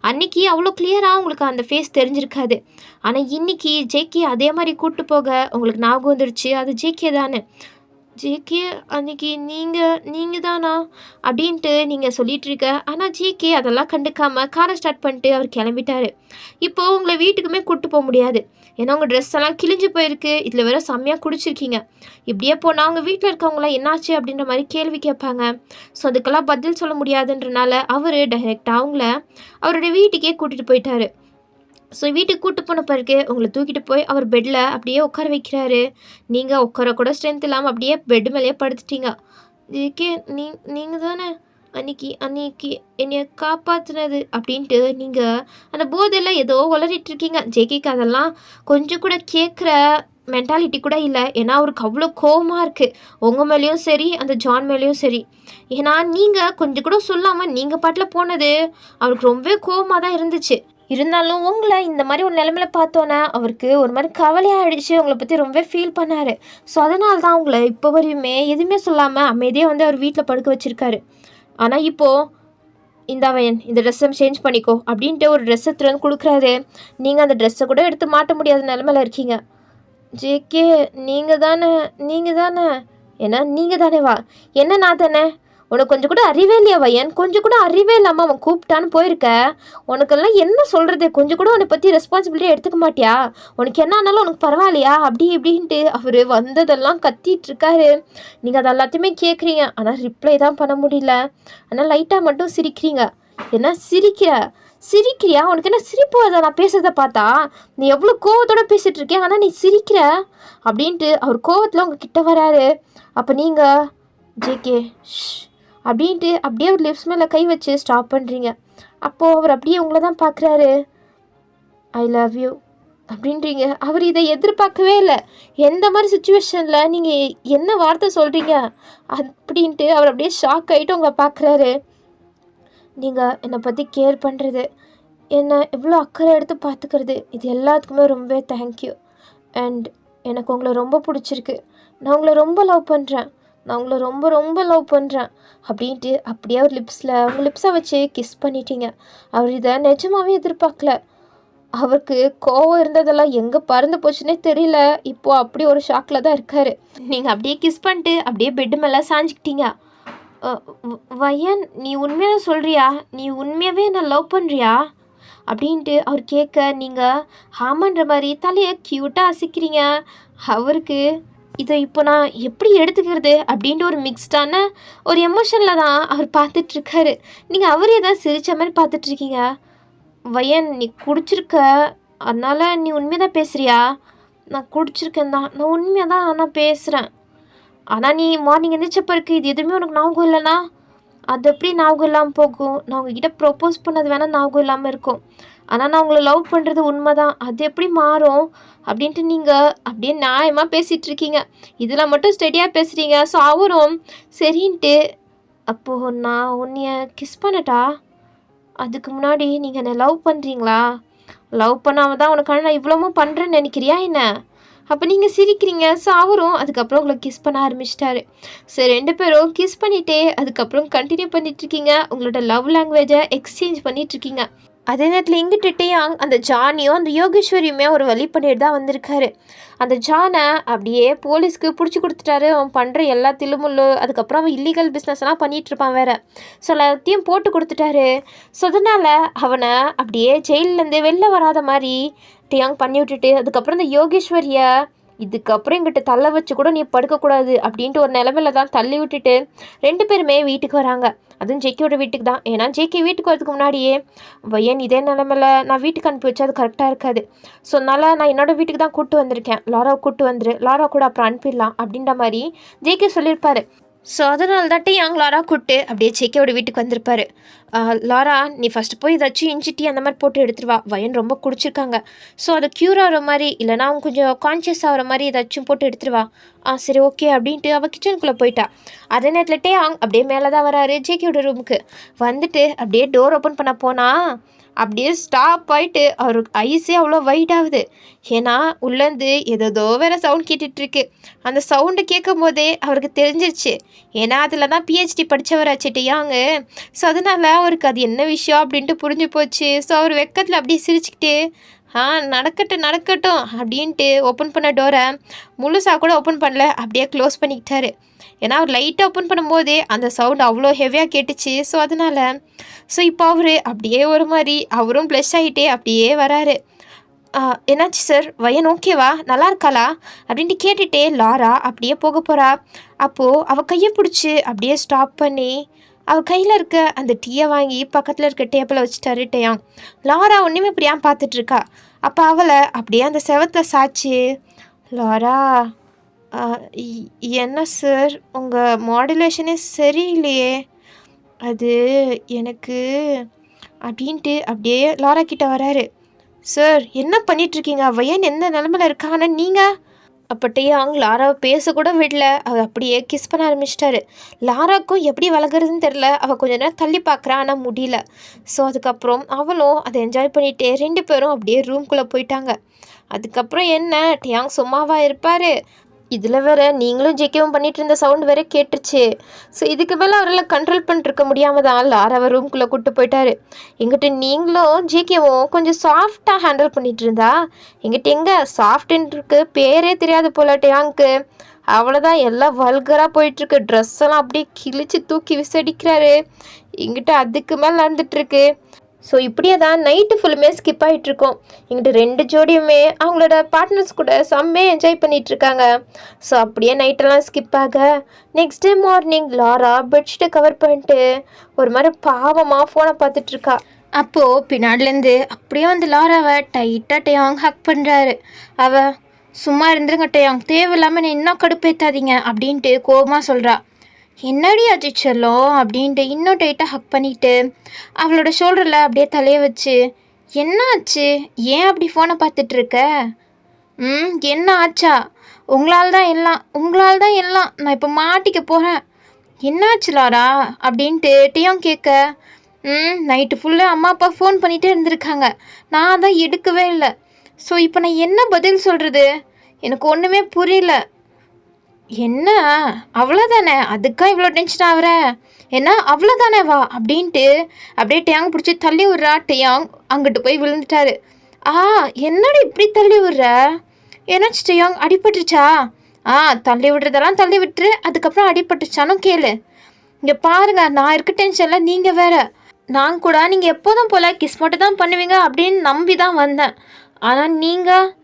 அன்றைக்கி அவ்வளோ கிளியராக உங்களுக்கு அந்த ஃபேஸ் தெரிஞ்சிருக்காது. ஆனால் இன்றைக்கி ஜேகே அதே மாதிரி கூப்பிட்டு போக உங்களுக்கு ஞாபகம் வந்துடுச்சு, அது ஜேகே தானே. ஜேகே அன்னைக்கு நீங்கள் தானா அப்படின்ட்டு நீங்கள் சொல்லிகிட்ருக்க. ஆனால் ஜேகே அதெல்லாம் கண்டுக்காமல் காரை ஸ்டார்ட் பண்ணிட்டு அவர் கிளம்பிட்டாரு. இப்போது உங்களை வீட்டுக்குமே கூப்பிட்டு போக முடியாது. ஏன்னா உங்கள் ட்ரெஸ் எல்லாம் கிழிஞ்சு போயிருக்கு. இதில் வேற செம்மையாக குடிச்சிருக்கீங்க. இப்படியே போனால் அவங்க வீட்டில் இருக்கவங்களாம் என்னாச்சு அப்படின்ற மாதிரி கேள்வி கேட்பாங்க. ஸோ அதுக்கெல்லாம் பதில் சொல்ல முடியாதுன்றனால அவர் டைரெக்டாக அவங்கள அவருடைய வீட்டுக்கே கூட்டிகிட்டு போயிட்டாரு. ஸோ வீட்டுக்கு கூட்டு போன பிறகு உங்களை தூக்கிட்டு போய் அவர் பெட்டில் அப்படியே உட்கார வைக்கிறாரு. நீங்கள் உட்கார கூட ஸ்ட்ரென்த் இல்லாமல் அப்படியே பெட்டு மேலேயே படுத்துட்டீங்க. இதுக்கே நீங்கள் தானே அன்னைக்கு என்னைய காப்பாற்றுனது அப்படின்ட்டு நீங்கள் அந்த போதெல்லாம் ஏதோ உளறிட்டு இருக்கீங்க. ஜேகேக்கு அதெல்லாம் கொஞ்சம் கூட கேட்குற மென்டாலிட்டி கூட இல்லை. ஏன்னா அவருக்கு அவ்வளோ கோவமாக இருக்குது, உங்கள் மேலேயும் சரி அந்த ஜான் மேலேயும் சரி. ஏன்னா நீங்கள் கொஞ்சம் கூட சொல்லாமல் நீங்கள் பாட்டில் போனது அவருக்கு ரொம்பவே கோவமாக தான் இருந்துச்சு. இருந்தாலும் உங்களை இந்த மாதிரி ஒரு நிலமையில பார்த்தோன்னே அவருக்கு ஒரு மாதிரி கவலையாகிடுச்சு. உங்களை பற்றி ரொம்ப ஃபீல் பண்ணார். ஸோ அதனால தான் உங்களை இப்போ வரையுமே எதுவுமே சொல்லாமல் அமைதியாக வந்து அவர் வீட்டில் படுக்க வச்சுருக்காரு. ஆனால் இப்போது இந்த அவன் இந்த ட்ரெஸ்ஸை சேஞ்ச் பண்ணிக்கோ அப்படின்ட்டு ஒரு ட்ரெஸ்ஸை எடுத்துகிட்டு வந்து கொடுக்குறாரு. நீங்கள் அந்த ட்ரெஸ்ஸை கூட எடுத்து மாட்ட முடியாத நிலமையில இருக்கீங்க. ஜேகே நீங்கள் தானே ஏன்னா நீங்கள் தானே வா என்ன நான் தானே? உனக்கு கொஞ்சம் கூட அறிவே இல்லையா வயன்? கொஞ்சம் கூட அறிவே இல்லாமல் அவன் கூப்பிட்டான்னு போயிருக்க. உனக்கெல்லாம் என்ன சொல்கிறது? கொஞ்சம் கூட உன்னை பற்றி ரெஸ்பான்சிபிலிட்டி எடுத்துக்க மாட்டியா? உனக்கு என்ன ஆனாலும் உனக்கு பரவாயில்லையா அப்படி இப்படின்ட்டு அவர் வந்ததெல்லாம் கத்திட்டு இருக்காரு. நீங்கள் அது எல்லாத்தையுமே கேட்குறீங்க. ஆனால் ரிப்ளை தான் பண்ண முடியல. ஆனால் லைட்டாக மட்டும் சிரிக்கிறீங்க. என்ன சிரிக்கிறியா? உனக்கு என்ன சிரிப்பு வருதா நான் பேசுறதை பார்த்தா? நீ எவ்வளோ கோவத்தோட பேசிகிட்டு இருக்கியா, ஆனால் நீ சிரிக்கிற அப்படின்ட்டு அவர் கோவத்தில் உங்கள் கிட்ட வராரு. அப்போ நீங்கள் ஜேகே அப்படின்ட்டு அப்படியே ஒரு லிப்ஸ் மேலே கை வச்சு ஸ்டாப் பண்ணுறீங்க. அப்போது அவர் அப்படியே உங்களை தான் பார்க்குறாரு. ஐ லவ் யூ அப்படின்றீங்க. அவர் இதை எதிர்பார்க்கவே இல்லை. எந்த மாதிரி சுச்சுவேஷனில் நீங்கள் என்ன வார்த்தை சொல்கிறீங்க அப்படின்ட்டு அவர் அப்படியே ஷாக் ஆகிட்டு உங்களை பார்க்குறாரு. நீங்கள் என்னை பற்றி கேர் பண்ணுறது, என்னை எவ்வளோ அக்கறை எடுத்து பார்த்துக்கிறது, இது எல்லாத்துக்குமே ரொம்பவே தேங்க்யூ. அண்ட் எனக்கு உங்களை ரொம்ப பிடிச்சிருக்கு. நான் உங்களை ரொம்ப லவ் பண்ணுறேன். அப்படின்ட்டு அப்படியே அவர் உங்கள் லிப்ஸை வச்சு கிஸ் பண்ணிட்டீங்க. அவர் இதை நிஜமாகவே எதிர்பார்க்கல. அவருக்கு கோவம் இருந்ததெல்லாம் எங்கே பறந்து போச்சுன்னே தெரியல. இப்போது அப்படி ஒரு ஷாக்கில் தான் இருக்கார். நீங்கள் அப்படியே கிஸ் பண்ணிட்டு அப்படியே பெட்டு மேலே சாஞ்சிக்கிட்டீங்க. வயன் நீ உண்மையாக சொல்கிறியா? நீ உண்மையாகவே என்னை லவ் பண்ணுறியா அப்படின்ட்டு அவர் கேட்க, நீங்கள் ஆமான்ற மாதிரி தலையை க்யூட்டாக அசைக்கிறீங்க. அவருக்கு இதை இப்போ நான் எப்படி எடுத்துக்கிறது அப்படின்ட்டு ஒரு மிக்ஸ்டான ஒரு எமோஷனில் தான் அவர் பார்த்துட்ருக்காரு. நீங்கள் அவரே தான் சிரித்த மாதிரி பார்த்துட்ருக்கீங்க. வயன் நீ குடிச்சிருக்க, அதனால் நீ உண்மையாக தான் பேசுகிறியா? நான் குடிச்சிருக்கேன் தான், நான் உண்மையாக தான் ஆனால் பேசுகிறேன். ஆனால் நீ மார்னிங் எந்திரிச்சப்போ இருக்குது இது எதுவுமே உனக்கு ஞாபகம் இல்லைனா அது எப்படி ஞாபகம் இல்லாமல் போகும்? நான் உங்ககிட்ட ப்ரொப்போஸ் பண்ணது வேணால் ஞாபகம் இல்லாமல் இருக்கும். ஆனால் நான் உங்களை லவ் பண்ணுறது உண்மை தான், அது எப்படி மாறும் அப்படின்ட்டு நீங்கள் அப்படியே நியாயமாக பேசிகிட்ருக்கீங்க. இதில் மட்டும் ஸ்டெடியாக பேசுகிறீங்க. ஸோ அவரும் சரின்ட்டு, அப்போது நான் உன்னைய கிஸ் பண்ணட்டா? அதுக்கு முன்னாடி நீங்கள் என்னை லவ் பண்ணுறீங்களா? லவ் பண்ணாமல் தான் உனக்கான நான் இவ்வளோவும் பண்ணுறேன்னு நினைக்கிறியா என்ன? அப்போ நீங்கள் சிரிக்கிறீங்க. ஸோ அவரும் அதுக்கப்புறம் உங்களை கிஸ் பண்ண ஆரம்பிச்சிட்டாரு. ஸோ 2 பேரும் கிஸ் பண்ணிவிட்டே அதுக்கப்புறம் கண்டினியூ பண்ணிகிட்ருக்கீங்க. உங்களோட லவ் லாங்குவேஜை எக்ஸ்சேஞ்ச் பண்ணிகிட்ருக்கீங்க. அதே நேரத்தில் இங்கிட்டே அந்த ஜானியும் அந்த யோகேஸ்வரியுமே ஒரு வழி பண்ணிட்டு தான் வந்திருக்காரு. அந்த ஜானை அப்படியே போலீஸ்க்கு பிடிச்சி கொடுத்துட்டாரு. அவன் பண்ணுற எல்லா தில்லுமுள்ளு, அதுக்கப்புறம் அவன் இல்லீகல் பிஸ்னஸ்லாம் பண்ணிகிட்ருப்பான் வேறு. ஸோ எல்லாத்தையும் போட்டு கொடுத்துட்டாரு. ஸோ அதனால் அவனை அப்படியே ஜெயிலேருந்து வெளில வராத மாதிரி டியாங் பண்ணி விட்டுட்டு, அதுக்கப்புறம் இந்த யோகேஸ்வரியை இதுக்கப்புறம் எங்கிட்ட தள்ள வச்சு கூட நீ படுக்கக்கூடாது அப்படின்ட்டு ஒரு நிலமையில தான் தள்ளி விட்டுட்டு 2 பேருமே வீட்டுக்கு வராங்க. அதுவும் ஜேகேயோட வீட்டுக்கு தான். ஏன்னா ஜேகே வீட்டுக்கு வரதுக்கு முன்னாடியே வயன் இதே நிலமையில நான் வீட்டுக்கு அனுப்பி வச்சா அது கரெக்டாக இருக்காது. ஸோ அதனால் நான் என்னோடய வீட்டுக்கு தான் கூப்பிட்டு வந்திருக்கேன். லாராவை கூப்பிட்டு வந்துரு, லாரா கூட அப்புறம் அனுப்பிடலாம் அப்படின்ற மாதிரி ஜேகே சொல்லியிருப்பாரு. ஸோ அதனால தான் டியாங் லாரா கூப்பிட்டு அப்படியே ஜேகேயோட வீட்டுக்கு வந்திருப்பாரு. லாரா நீ ஃபஸ்ட்டு போய் ஏதாச்சும் இஞ்சி டீ அந்த மாதிரி போட்டு எடுத்துருவா, வயன் ரொம்ப குடிச்சிருக்காங்க. ஸோ அதை க்யூர் ஆகிற மாதிரி இல்லைனா அவங்க கொஞ்சம் கான்ஷியஸ் ஆகிற மாதிரி ஏதாச்சும் போட்டு எடுத்துருவா. சரி ஓகே அப்படின்ட்டு அவள் கிச்சனுக்குள்ளே போயிட்டா. அதே நேரத்தில் டியாங் அப்படியே மேலே தான் வராரு ஜேகேயோட ரூமுக்கு. வந்துட்டு அப்படியே டோர் ஓப்பன் பண்ண போனால் அப்படியே ஸ்டாப் ஆகிட்டு அவருக்கு ஐஸே அவ்வளோ வைட் ஆகுது. ஏன்னா உள்ளேருந்து ஏதோ வேறு சவுண்ட் கேட்டுட்ருக்கு. அந்த சவுண்டு கேட்கும் போதே அவருக்கு தெரிஞ்சிருச்சு. ஏன்னா அதில் தான் பிஹெச்டி படித்தவராச்சு டியாங்கு. ஸோ அதனால் அவருக்கு அது என்ன விஷயம் அப்படின்ட்டு புரிஞ்சு போச்சு. ஸோ அவர் வெக்கத்தில் அப்படியே சிரிச்சுக்கிட்டு ஆ நடக்கட்டும் நடக்கட்டும் அப்படின்ட்டு ஓப்பன் பண்ண டோரை முழுசாக கூட ஓப்பன் பண்ணல, அப்படியே க்ளோஸ் பண்ணிக்கிட்டாரு. ஏன்னா அவர் லைட்டாக ஓப்பன் பண்ணும்போதே அந்த சவுண்ட் அவ்வளோ ஹெவியாக கேட்டுச்சு. ஸோ அதனால் இப்போ அவர் அப்படியே ஒரு மாதிரி அவரும் ப்ளஷ் ஆகிட்டே அப்படியே வராரு. என்னாச்சு சார், வயன் ஓகேவா, நல்லா இருக்காளா அப்படின்ட்டு கேட்டுகிட்டே லாரா அப்படியே போக போகிறா. அப்போது அவள் கையை பிடிச்சி அப்படியே ஸ்டாப் பண்ணி அவள் கையில் இருக்க அந்த டீயை வாங்கி பக்கத்தில் இருக்க டேபிளை வச்சுட்டாரு டேயாங். லாரா ஒன்றுமே இப்படி ஏன் பார்த்துட்ருக்கா. அப்போ அவளை அப்படியே அந்த செவத்தில் சாய்ச்சி, லாரா என்ன சார் உங்கள் மாடுலேஷனே சரியில்லையே, அது எனக்கு அப்படின்ட்டு அப்படியே லாரா கிட்ட வராரு. சார் என்ன பண்ணிகிட்ருக்கீங்க, வயன் எந்த நிலமையில் இருக்கான்னு நீங்கள். அப்போ டேயாங் லாராவை பேசக்கூட விடல, அவள் அப்படியே கிஸ் பண்ண ஆரம்பிச்சிட்டாரு. லாராக்கும் எப்படி வளர்க்குறதுன்னு தெரில, அவள் கொஞ்ச நேரம் தள்ளி பார்க்குறா, ஆனால் முடியல. ஸோ அதுக்கப்புறம் அவளும் அதை என்ஜாய் பண்ணிகிட்டே 2 பேரும் அப்படியே ரூம்குள்ளே போயிட்டாங்க. அதுக்கப்புறம் என்ன, டேயாங் சும்மாவா இருப்பார், இதில் வேற நீங்களும் ஜெக்கவும் பண்ணிகிட்டு இருந்த சவுண்ட் வேற கேட்டுருச்சு. ஸோ இதுக்கு மேலே அவரால் கண்ட்ரோல் பண்ணிருக்க முடியாமல் தான் லாராவை ரூம்குள்ளே கூப்பிட்டு போயிட்டாரு. எங்கிட்ட நீங்களும் ஜேகேவும் கொஞ்சம் சாஃப்டாக ஹேண்டில் பண்ணிகிட்டு இருந்தா, எங்கிட்ட எங்கே சாஃப்ட்ன்றிருக்கு பேரே தெரியாது போல டேயாங்க்கு. அவ்வளோதான், எல்லாம் வல்கராக போயிட்டுருக்கு. ட்ரெஸ் எல்லாம் அப்படியே கிழிச்சு தூக்கி விசடிக்கிறாரு. எங்கிட்ட அதுக்கு மேலே நடந்துட்டுருக்கு. ஸோ இப்படியே தான் நைட்டு ஃபுல்லுமே ஸ்கிப் ஆகிட்ருக்கோம். எங்கிட்ட 2 ஜோடியுமே அவங்களோட பார்ட்னர்ஸ் கூட செம்மையாக என்ஜாய் பண்ணிகிட்ருக்காங்க. ஸோ அப்படியே நைட்டெல்லாம் ஸ்கிப் ஆக நெக்ஸ்ட் டே மார்னிங் லாரா பெட்ஷீட்டை கவர் பண்ணிட்டு ஒரு மாதிரி பாவமாக ஃபோனை பார்த்துட்ருக்கா. அப்போது பின்னாடிலேருந்து அப்படியே வந்து லாராவை டைட்டாக டேயாங் ஹக் பண்ணுறாரு. அவள் சும்மா இருந்துருங்க டேயாங், தேவையில்லாமல் என்ன இன்னும் கடுப்பேற்றாதீங்க அப்படின்ட்டு கோபமாக சொல்கிறா. என்னடி ஆச்சு செல்லம் அப்படின்ட்டு இன்னும் டைட்டாக ஹக் பண்ணிட்டு அவளோட ஷோல்டரில் அப்படியே தலையை வச்சு, என்ன ஆச்சு, ஏன் அப்படி ஃபோனை பார்த்துட்ருக்க, என்ன ஆச்சா, உங்களால் தான் எல்லாம் நான் இப்போ மாட்டிக்க போகிறேன், என்னாச்சு லாரா அப்படின்ட்டு டேயாங் கேட்க, நைட்டு ஃபுல்லாக அம்மா அப்பா ஃபோன் பண்ணிகிட்டே இருந்திருக்காங்க, நான் தான் எடுக்கவே இல்லை. ஸோ இப்போ நான் என்ன பதில் சொல்கிறது, எனக்கு ஒன்றுமே புரியல. என்ன அவ்வளோதானே, அதுக்கா இவ்வளோ டென்ஷன் ஆகிற, என்ன அவ்வளோதானே வா அப்படின்ட்டு அப்படியே டேயாங் பிடிச்சி தள்ளி விட்றா. டேயாங் அங்கிட்டு போய் விழுந்துட்டாரு. என்னடி இப்படி தள்ளி விட்ற, என்னாச்சு டேயாங், அடிபட்டுருச்சா? தள்ளி விடுறதெல்லாம் தள்ளி விட்டுரு, அதுக்கப்புறம் அடிபட்டுச்சானும் கேளு. இங்கே பாருங்க, நான் இருக்க டென்ஷனில் நீங்கள் வேற, நான் கூட நீங்கள் எப்போதும் போல் கிஸ் மட்டும் தான் பண்ணுவீங்க அப்படின்னு நம்பி தான் வந்தேன். ஆனால் நீங்கள்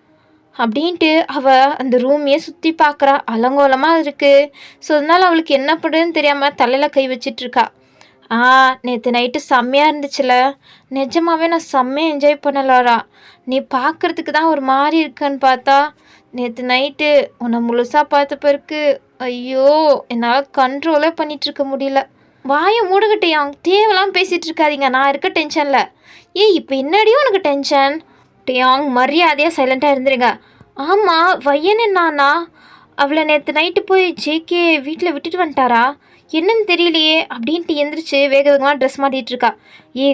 அப்படின்ட்டு அவள் அந்த ரூமையே சுற்றி பார்க்குறா. அலங்கோலமாக இருக்குது. ஸோ அதனால் அவளுக்கு என்ன பண்ணுறதுன்னு தெரியாமல் தலையில் கை வச்சிட்ருக்கா. நேற்று நைட்டு செம்மையாக இருந்துச்சுல, நிஜமாகவே நான் செம்மையாக என்ஜாய் பண்ணலாரா. நீ பார்க்குறதுக்கு தான் ஒரு மாதிரி இருக்கன்னு பார்த்தா, நேற்று நைட்டு உன்னை முழுசாக பார்த்த பிறகு ஐயோ என்னால் கண்ட்ரோலே பண்ணிகிட்ருக்க முடியல. வாயை மூடுகிட்டையாங், தேவைலாம் பேசிகிட்டு இருக்காதீங்க, நான் இருக்க டென்ஷனில். இப்போ என்னடியும் உனக்கு டென்ஷன்? டேயாங் மரியாதையாக சைலண்ட்டாக இருந்துருங்க. ஆமாம், வையன் என்னானா அவளை நேற்று நைட்டு போய் ஜேகே வீட்டில் விட்டுட்டு வந்துட்டாரா, என்னன்னு தெரியலையே அப்படின்ட்டு எந்திரிச்சு வேக வேகமாக ட்ரெஸ் மாட்டிகிட்ருக்கா.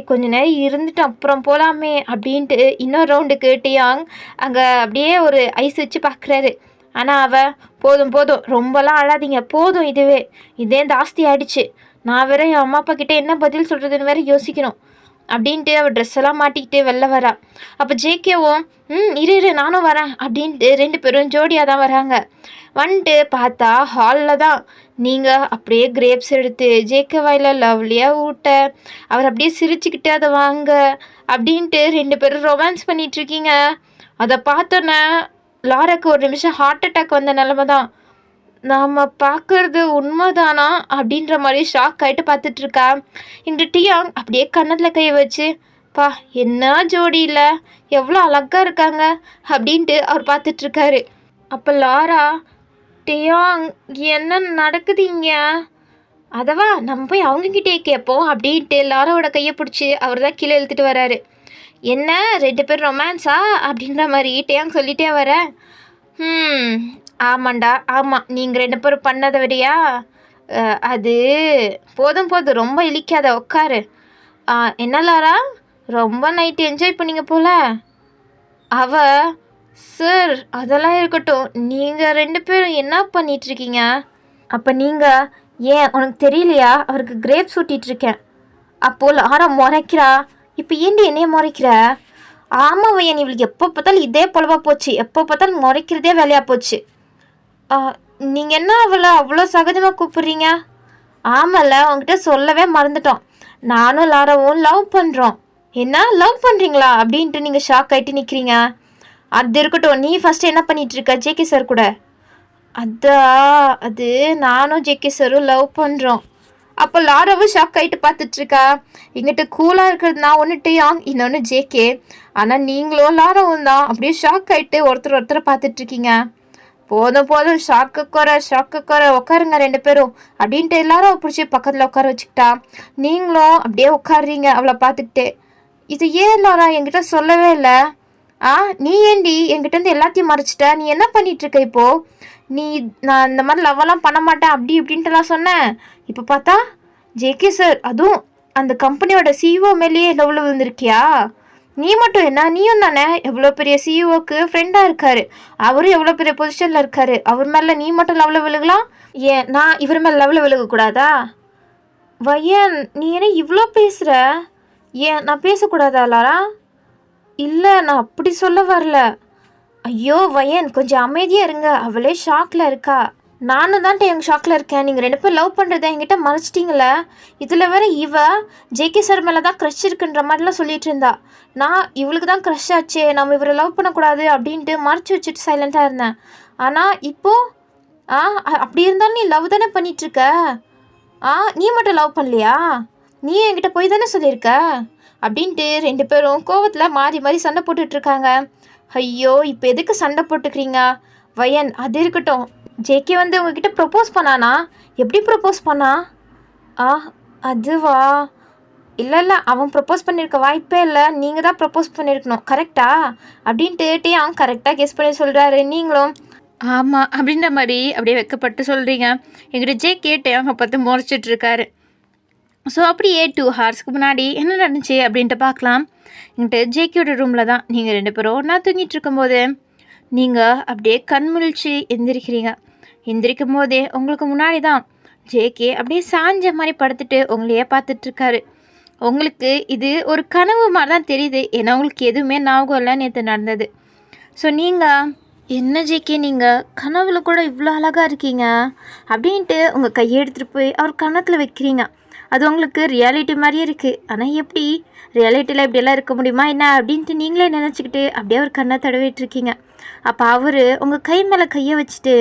கொஞ்ச நேரம் இருந்துட்டு அப்புறம் போகலாமே அப்படின்ட்டு இன்னொரு ரவுண்டுக்கு டேயாங் அங்கே அப்படியே ஒரு ஐஸ் வச்சு பார்க்குறாரு. ஆனால் அவள் போதும் ரொம்பலாம் அழாதீங்க, போதும், இதே ஜாஸ்தி ஆகிடுச்சு, நான் வேற என் அம்மா அப்பா கிட்டே என்ன பதில் சொல்கிறதுன்னு வேற யோசிக்கணும் அப்படின்ட்டு அவள் ட்ரெஸ் எல்லாம் மாட்டிக்கிட்டு வெளில வரா. அப்போ ஜேகேவும் இரு நானும் வரேன் அப்படின்ட்டு 2 பேரும் ஜோடியாக தான் வராங்க. வந்துட்டு பார்த்தா ஹாலில் தான் நீங்கள் அப்படியே கிரேப்ஸ் எடுத்து ஜேகே வாயில் லவ்லியாக ஊட்ட, அவர் அப்படியே சிரிச்சுக்கிட்டு அதை வாங்க அப்படின்ட்டு 2 பேரும் ரொமான்ஸ் பண்ணிகிட்ருக்கீங்க. அதை பார்த்தோன்னே லாராக்கு ஒரு நிமிஷம் ஹார்ட் அட்டாக் வந்த நிலமை தான். நாம் பார்க்குறது உண்மைதானா அப்படின்ற மாதிரி ஷாக் ஆகிட்டு பார்த்துட்ருக்கா. எங்கள் டேயாங் அப்படியே கன்னத்தில் கையை வச்சு, என்ன ஜோடி இல்லை, எவ்வளோ அழகாக இருக்காங்க அப்படின்ட்டு அவர் பார்த்துட்ருக்காரு. அப்போ லாரா, டேயாங் என்ன நடக்குது இங்கே, அதவா நம்ம போய் அவங்கக்கிட்டே கேட்போம் அப்படின்ட்டு லாராவோட கையை பிடிச்சி அவர் தான் கீழே இழுத்துட்டு வராரு. என்ன 2 பேர் ரொமான்ஸா அப்படின்ற மாதிரி டேயாங் சொல்லிட்டே வர. ஆமாண்டா, ஆமாம், நீங்கள் 2 பேரும் பண்ணதை விடையா, அது போதும் ரொம்ப இழிக்காத, உட்காரு. என்ன லாரா, ரொம்ப நைட்டு என்ஜாய் பண்ணிங்க போல. சார் அதெல்லாம் இருக்கட்டும், நீங்கள் 2 பேரும் என்ன பண்ணிகிட்ருக்கீங்க? அப்போ நீங்கள் உனக்கு தெரியலையா, அவருக்கு கிரேப்ஸ் ஊட்டிகிட்ருக்கேன். அப்போது லாரா முறைக்கிறா. இப்போ ஏண்டி என்னைய முறைக்கிற? ஆமாம் வயன், இவளுக்கு எப்போ பார்த்தாலும் இதே பொழவா போச்சு, எப்போ பார்த்தாலும் முறைக்கிறதே வேலையாக போச்சு. நீங்கள் என்ன அவளை அவ்வளோ சகஜமாக கூப்பிட்றீங்க? ஆமாம்ல, உங்ககிட்ட சொல்லவே மறந்துட்டோம். நானும் லாராவும் லவ் பண்ணுறோம். என்ன லவ் பண்ணுறீங்களா அப்படின்ட்டு நீங்கள் ஷாக் ஆகிட்டு நிற்கிறீங்க. அது இருக்கட்டும், நீ ஃபஸ்ட்டு என்ன பண்ணிகிட்ருக்க ஜேகே சார் கூட? அது நானும் ஜேகே சாரும் லவ் பண்ணுறோம். அப்போ லாராவும் ஷாக் ஆகிட்டு பார்த்துட்ருக்கா. எங்கிட்ட கூலாக இருக்கிறது நான் ஒன்றுட்டு யாங், இன்னொன்று ஜேகே. ஆனால் நீங்களும் லாராவும் தான் அப்படியே ஷாக் ஆகிட்டு ஒருத்தரை பார்த்துட்ருக்கீங்க. போதும் ஷாக்கு குறை உட்காருங்க 2 பேரும் அப்படின்ட்டு எல்லாரும் பிடிச்சி பக்கத்தில் உட்கார வச்சுக்கிட்டா. நீங்களும் அப்படியே உட்காடுறீங்க அவளை பார்த்துக்கிட்டே. இது ஏன் லாரா என்கிட்ட சொல்லவே இல்லை? நீ ஏண்டி என்கிட்டருந்து எல்லாத்தையும் மறைச்சிட்ட? நீ என்ன பண்ணிகிட்ருக்க இப்போது? நான் இந்த மாதிரி லவ்வெல்லாம் பண்ண மாட்டேன் அப்படி இப்படின்ட்டுலாம் சொன்னேன். இப்போ பார்த்தா ஜேகே சார், அதுவும் அந்த கம்பெனியோட சிஇஓ மேலேயே லவ்வில் விழுந்திருக்கியா? நீ மட்டும் என்ன, நீயும் தானே எவ்வளோ பெரிய சிஇஓக்கு ஃப்ரெண்டாக இருக்காரு, அவரும் எவ்வளோ பெரிய பொசிஷனில் இருக்காரு, அவர் மேலே நீ மட்டும் லவ்வில் விழுகலாம், ஏன் நான் இவர் மேலே லவ்வில் விழுகக்கூடாதா? வயன், நீ என்ன இவ்வளோ பேசுகிற? ஏன் நான் பேசக்கூடாதா லாரா? இல்லை, நான் அப்படி சொல்ல வரல. ஐயோ வயன், கொஞ்சம் அமைதியாக இருங்க, அவளே ஷாக்கில் இருக்கா. நானும் தான்ட்டு எங்கள் ஷாக்கில் இருக்கேன். நீங்கள் 2 பேர் லவ் பண்ணுறத என்கிட்ட மறைச்சிட்டிங்களே. இதில் வேற ஜேகே சார் மேலே தான் க்ரஷ் இருக்குன்ற மாதிரிலாம் சொல்லிட்டு இருந்தா. நான் இவளுக்கு தான் க்ரஷ் ஆச்சே, நம்ம இவரை லவ் பண்ணக்கூடாது அப்படின்ட்டு மறைச்சி வச்சுட்டு சைலண்ட்டாக இருந்தேன். ஆனால் இப்போது அப்படி இருந்தாலும் நீ லவ் தானே பண்ணிகிட்ருக்க. நீ மட்டும் லவ் பண்ணலையா? நீ என்கிட்ட போய் தானே சொல்லியிருக்க அப்படின்ட்டு 2 பேரும் கோவத்தில் மாறி மாறி சண்டை போட்டுட்ருக்காங்க. ஐயோ, இப்போ எதுக்கு சண்டை போட்டுக்கிறீங்க? வயன், அது இருக்கட்டும், ஜேகே உங்ககிட்ட ப்ரப்போஸ் பண்ணானா? எப்படி ப்ரப்போஸ் பண்ணா? அதுவா? இல்லை, அவன் ப்ரப்போஸ் பண்ணியிருக்க வாய்ப்பே இல்லை, நீங்கள் தான் ப்ரப்போஸ் பண்ணியிருக்கணும், கரெக்டா அப்படின்ட்டு அவன் கரெக்டாக கெஸ் பண்ணி சொல்கிறாரு. நீங்களும் ஆமாம் அப்படின்ற மாதிரி அப்படியே வெக்கப்பட்டு சொல்கிறீங்க. எங்கிட்ட ஜேகே அவங்க பார்த்து முறைச்சிட்ருக்காரு. ஸோ அப்படியே 2 ஹார்ஸ்க்கு முன்னாடி என்ன நடந்துச்சு அப்படின்ட்டு பார்க்கலாம். என்கிட்ட ஜேகேயோட ரூமில் தான் நீங்கள் 2 பேரும் ஒன்றா தூங்கிட்டு இருக்கும்போது நீங்கள் அப்படியே கண் முழிச்சு எந்திரிக்கும் போதே உங்களுக்கு முன்னாடி தான் ஜேகே அப்படியே சாஞ்ச மாதிரி படுத்துட்டு உங்களையே பார்த்துட்ருக்காரு. உங்களுக்கு இது ஒரு கனவு மாதிரி தான் தெரியுது, ஏன்னா உங்களுக்கு எதுவுமே ஞாபகம் இல்லை நேற்று நடந்தது. ஸோ நீங்கள் என்ன ஜேகே, நீங்கள் கனவுல கூட இவ்வளோ அழகாக இருக்கீங்க அப்படின்ட்டு உங்கள் கையை எடுத்துகிட்டு போய் அவர் கன்னத்தில் வைக்கிறீங்க. அது உங்களுக்கு ரியாலிட்டி மாதிரியே இருக்குது. ஆனால் எப்படி ரியாலிட்டியில் இப்படியெல்லாம் இருக்க முடியுமா என்ன அப்படின்ட்டு நீங்களே நினச்சிக்கிட்டு அப்படியே அவர் கண்ணை தடவிட்டுருக்கீங்க. அப்போ அவர் உங்கள் கை மேலே கையை வச்சுட்டு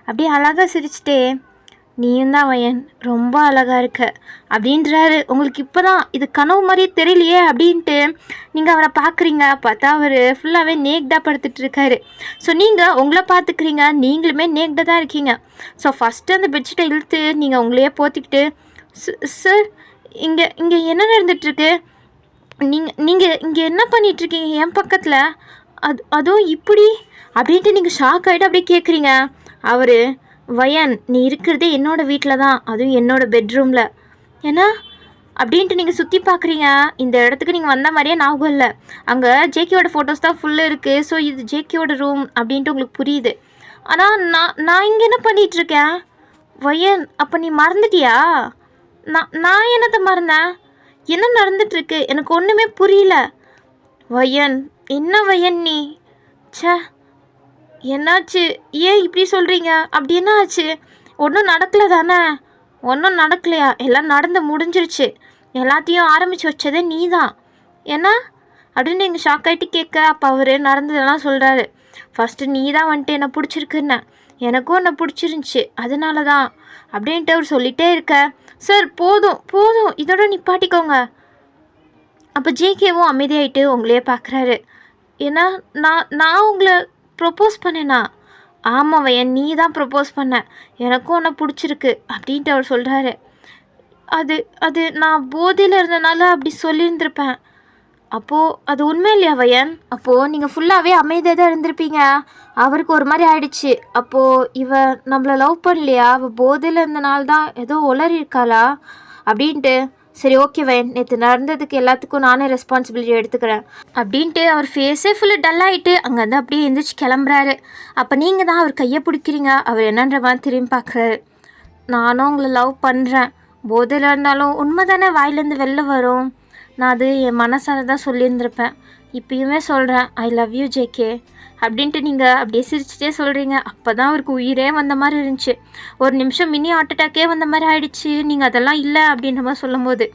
அப்படியே அழகாக சிரிச்சுட்டே, நீயும் தான் வயன், ரொம்ப அழகாக இருக்க அப்படின்றாரு. உங்களுக்கு இப்போ தான் இது கனவு மாதிரியே தெரியலையே அப்படின்ட்டு நீங்கள் அவரை பார்க்குறீங்க. பார்த்தா அவர் ஃபுல்லாகவே நேக்டாக படுத்துட்ருக்காரு. ஸோ நீங்கள் உங்களை பார்த்துக்கிறீங்க, நீங்களுமே நேக்டாக தான் இருக்கீங்க. ஸோ ஃபஸ்ட்டு அந்த பெட்ஷீட்டை இழுத்து நீங்கள் உங்களையே போத்திக்கிட்டு, சார் இங்கே என்ன நடந்துகிட்ருக்கு? நீங்கள் இங்கே என்ன பண்ணிகிட்ருக்கீங்க என் பக்கத்தில்? அதுவும் இப்படி அப்படின்ட்டு நீங்கள் ஷாக் ஆகிட்டு அப்படியே கேட்குறீங்க. அவர், வயன், நீ இருக்கிறதே என்னோடய வீட்டில் தான், அதுவும் என்னோடய பெட்ரூமில். ஏன்னா அப்படின்ட்டு நீங்கள் சுற்றி பார்க்குறீங்க. இந்த இடத்துக்கு நீங்கள் வந்த மாதிரியே ஞாபகம் இல்லை. அங்கே ஜேகேயோட ஃபோட்டோஸ் தான் ஃபுல்லாக இருக்குது. ஸோ இது ஜேகேயோட ரூம் அப்படின்ட்டு உங்களுக்கு புரியுது. ஆனால் நான் இங்கே என்ன பண்ணிகிட்ருக்கேன்? வயன், அப்போ நீ மறந்துட்டியா? நான் என்னத்தை மறந்தேன்? என்ன நடந்துட்டுருக்கு எனக்கு ஒன்றுமே புரியல. வயன், என்ன வயன் நீ? ச்சே, என்னாச்சு? ஏன் இப்படி சொல்கிறீங்க? அப்படி என்ன ஆச்சு? ஒன்றும் நடக்கலை தானே? ஒன்றும் நடக்கலையா? எல்லாம் நடந்து முடிஞ்சிருச்சு. எல்லாத்தையும் ஆரம்பித்து வச்சதே நீ தான். ஏன்னா அப்படின்னு நீங்கள் ஷாக் ஆகிட்டு கேட்க, அப்போ அவர் நடந்ததெல்லாம் சொல்கிறாரு. ஃபஸ்ட்டு நீ தான் வந்துட்டு என்னை பிடிச்சிருக்குன்னு, எனக்கும் என்னை பிடிச்சிருந்துச்சி, அதனால தான் அப்படின்ட்டு அவர் சொல்லிகிட்டே இருக்க. சார் போதும் இதோட நிப்பாட்டிக்கோங்க. அப்போ ஜேகேவும் அமைதியாகிட்டு உங்களையே பார்க்குறாரு. ஏன்னா நான் உங்களை ப்ரொப்போஸ் பண்ணேனா? ஆமாம் வயன், நீ தான் ப்ரொப்போஸ் பண்ண, எனக்கும் உன்னை பிடிச்சிருக்கு அப்படின்ட்டு அவர் சொல்கிறாரு. அது நான் போதையில் இருந்தனால அப்படி சொல்லியிருந்திருப்பேன். அப்போது அது உண்மை இல்லையா வயன்? அப்போது நீங்கள் ஃபுல்லாகவே அமைதியாக தான் இருந்திருப்பீங்க. அவருக்கு ஒரு மாதிரி ஆயிடுச்சு. அப்போது நம்மளை லவ் பண்ணலையா? அவள் போதையில் இருந்தனால தான் ஏதோ உளறி இருக்காளா அப்படின்ட்டு. சரி ஓகே வயன், நேற்று நடந்ததுக்கு எல்லாத்துக்கும் நானே ரெஸ்பான்சிபிலிட்டி எடுத்துக்கிறேன் அப்படின்ட்டு அவர் ஃபேஸே ஃபுல்லு டல்லாகிட்டு அங்கேருந்து அப்படியே எழுந்திரிச்சு கிளம்புறாரு. அப்போ நீங்கள் தான் அவர் கையை பிடிக்கிறீங்க. அவர் என்னன்ற மாதிரி திரும்பி பார்க்குறாரு. நானும் உங்களை லவ் பண்ணுறேன், போதையில் இருந்தாலும் உண்மை தானே வாயிலேருந்து வெளில வரும். நான் அது என் மனசால தான் சொல்லியிருந்திருப்பேன். இப்பயுமே சொல்கிறேன் ஐ லவ் யூ ஜேகே அப்படின்ட்டு நீங்கள் அப்படியே சிரிச்சிட்டே சொல்கிறீங்க. அப்போ தான் அவருக்கு உயிரே வந்த மாதிரி இருந்துச்சு. ஒரு நிமிஷம் மினி ஹார்ட் அட்டாக்கே வந்த மாதிரி ஆயிடுச்சு. நீங்கள் அதெல்லாம் இல்லை அப்படின்ற மாதிரி சொல்லும் போது,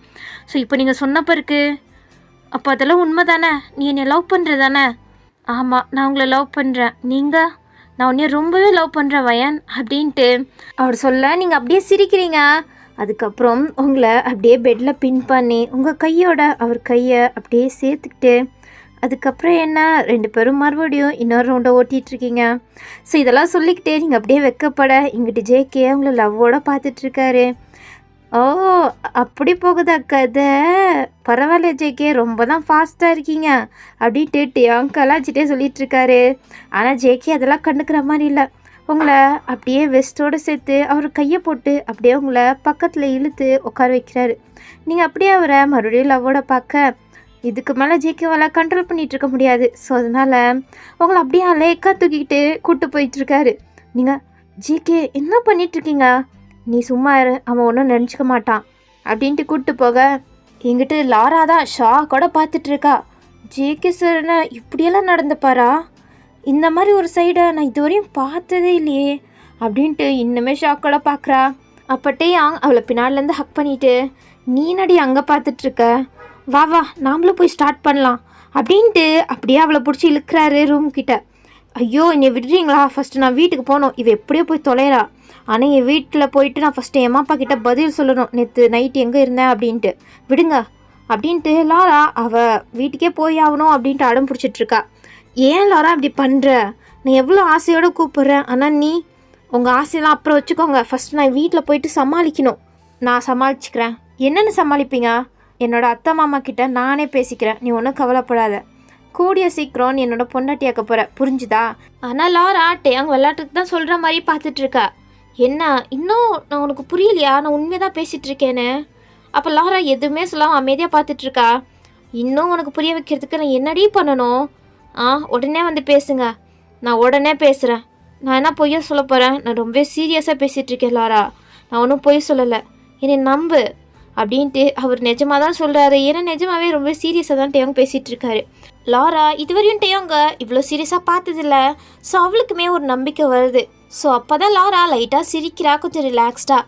ஸோ இப்போ நீங்கள் சொன்னப்போ இருக்கு, அப்போ அதெல்லாம் உண்மை தானே? நீ என்னை லவ் பண்ணுற தானே? ஆமாம், நான் உங்களை லவ் பண்ணுறேன். நீங்கள்? நான் உன்னைய ரொம்பவே லவ் பண்ணுறேன் வயன் அப்படின்ட்டு அவர் சொல்ல நீங்கள் அப்படியே சிரிக்கிறீங்க. அதுக்கப்புறம் உங்களை அப்படியே பெட்டில் பின் பண்ணி உங்கள் கையோட அவர் கையை அப்படியே சேர்த்துக்கிட்டு அதுக்கப்புறம் என்ன 2 பேரும் மறுபடியும் இன்னொரு ரவுண்டை ஓட்டிகிட்ருக்கீங்க. ஸோ இதெல்லாம் சொல்லிக்கிட்டே நீங்கள் அப்படியே வெக்கப்பட இங்கிட்டு ஜேகே உங்களை லவ்வோடு பார்த்துட்ருக்காரு. ஓ, அப்படி போகுதா கதை? பரவாயில்ல ஜேகே, ரொம்ப தான் ஃபாஸ்ட்டாக இருக்கீங்க அப்படின்ட்டு டியாங் கலாச்சிட்டே சொல்லிகிட்ருக்காரு. ஆனால் ஜேகே அதெல்லாம் கண்டுக்கிற மாதிரி இல்லை. உங்களை அப்படியே வெஸ்ட்டோடு சேர்த்து அவர் கையை போட்டு அப்படியே உங்களை பக்கத்தில் இழுத்து உட்கார வைக்கிறாரு. நீங்கள் அப்படியே அவரை மறுபடியும் லவ்வோட பார்க்க இதுக்கு மேலே ஜேகேவால் கண்ட்ரோல் பண்ணிகிட்டு இருக்க முடியாது. ஸோ அதனால் உங்களை அப்படியே அலேக்கா தூக்கிக்கிட்டு கூப்பிட்டு போயிட்டுருக்காரு. நீங்கள் ஜேகே என்ன பண்ணிகிட்ருக்கீங்க? நீ சும்மா இரு, அவன் ஒன்றும் நினச்சிக்க மாட்டான் அப்படின்ட்டு கூப்பிட்டு போக எங்கிட்ட லாரா தான் ஷாக்கோட பார்த்துட்ருக்கா. ஜேகே சார்னா இப்படியெல்லாம் நடந்துப்பாரா? இந்த மாதிரி ஒரு சைடை நான் இதுவரையும் பார்த்ததே இல்லையே அப்படின்ட்டு இன்னுமே ஷாக்கோட பார்க்குறா. அப்பட்டே அவளை பின்னாடிலேருந்து ஹக் பண்ணிவிட்டு நீ நடி அங்கே பார்த்துட்ருக்க, வா வா நாமளும் போய் ஸ்டார்ட் பண்ணலாம் அப்படின்ட்டு அப்படியே அவளை பிடிச்சி இழுக்கிறாரு ரூம் கிட்ட. ஐயோ என்னை விடுறீங்களா? ஃபஸ்ட்டு நான் வீட்டுக்கு போகணும். இவ எப்படியோ போய் தொலைறா. ஆனால் என் வீட்டில் போயிட்டு நான் ஃபஸ்ட்டு என் அம்மா கிட்ட பதில் சொல்லணும், நேற்று நைட்டு எங்கே இருந்தேன் அப்படின்ட்டு. விடுங்க அப்படின்ட்டு லாரா அவள் வீட்டுக்கே போய் ஆகணும் அப்படின்ட்டு அடம் பிடிச்சிட்ருக்கா. ஏன் லாரா அப்படி பண்ணுற? நான் எவ்வளோ ஆசையோடு கூப்பிட்றேன், ஆனால் நீ உங்கள் ஆசையெல்லாம் அப்புறம் வச்சுக்கோங்க. ஃபஸ்ட்டு நான் வீட்டில் போயிட்டு சமாளிக்கணும். நான் சமாளிச்சுக்கிறேன். என்னென்னு சமாளிப்பீங்க? என்னோடய அத்தை மாமா கிட்ட நானே பேசிக்கிறேன், நீ ஒன்றும் கவலைப்படாத. கூடிய சீக்கிரம் நீ என்னோட பொண்டாட்டியாக்க போகிற, புரிஞ்சுதா? ஆனால் லாரா டேயாங் விளையாட்டுக்கு தான் சொல்கிற மாதிரி பார்த்துட்ருக்கா. என்ன இன்னும் நான் உனக்கு புரியலையா? நான் உண்மையாக தான் பேசிகிட்டு இருக்கேன்னு. அப்போ லாரா எதுவுமே சொல்லாமல் அமைதியாக பார்த்துட்ருக்கா. இன்னும் உனக்கு புரிய வைக்கிறதுக்கு நான் என்னடி பண்ணணும்? உடனே வந்து பேசுங்க. நான் உடனே பேசுகிறேன். நான் என்ன பொய்யா சொல்ல போகிறேன்? நான் ரொம்ப சீரியஸாக பேசிகிட்ருக்கேன் லாரா. நான் ஒன்றும் பொய் சொல்லலை, என்னை நம்பு அப்படின்ட்டு அவர் நிஜமாக தான் சொல்கிறாரு. ஏன்னா நிஜமாகவே ரொம்ப சீரியஸாக தான் டேயாங் பேசிகிட்டு இருக்காரு. லாரா இதுவரையும் டேயாங்க இவ்வளோ சீரியஸாக பார்த்ததில்ல. ஸோ அவளுக்குமே ஒரு நம்பிக்கை வருது. ஸோ அப்போ தான் லாரா லைட்டாக சிரிக்கிறா, கொஞ்சம் ரிலாக்ஸ்டாக.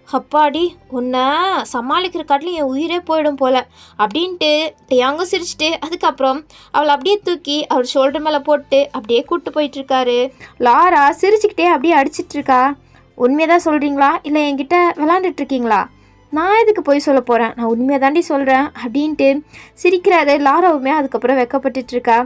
அப்பாடி உன்னை சமாளிக்கிற காட்டிலும் என் உயிரே போயிடும் போல் அப்படின்ட்டு டேயாங்க சிரிச்சிட்டு அதுக்கப்புறம் அவளை அப்படியே தூக்கி அவர் ஷோல்டர் மேலே போட்டு அப்படியே கூப்பிட்டு போயிட்டுருக்காரு. லாரா சிரிச்சுக்கிட்டே அப்படியே அடிச்சிட்ருக்கா. உண்மையாக தான் சொல்கிறீங்களா இல்லை என்கிட்ட விளாண்டுட்ருக்கீங்களா? நான் எதுக்கு போய் சொல்ல போகிறேன், நான் உண்மையாக தாண்டி சொல்கிறேன் அப்படின்ட்டு சிரிக்கிறாரு. லாராவுமே அதுக்கப்புறம் வெக்கப்பட்டுட்ருக்கா.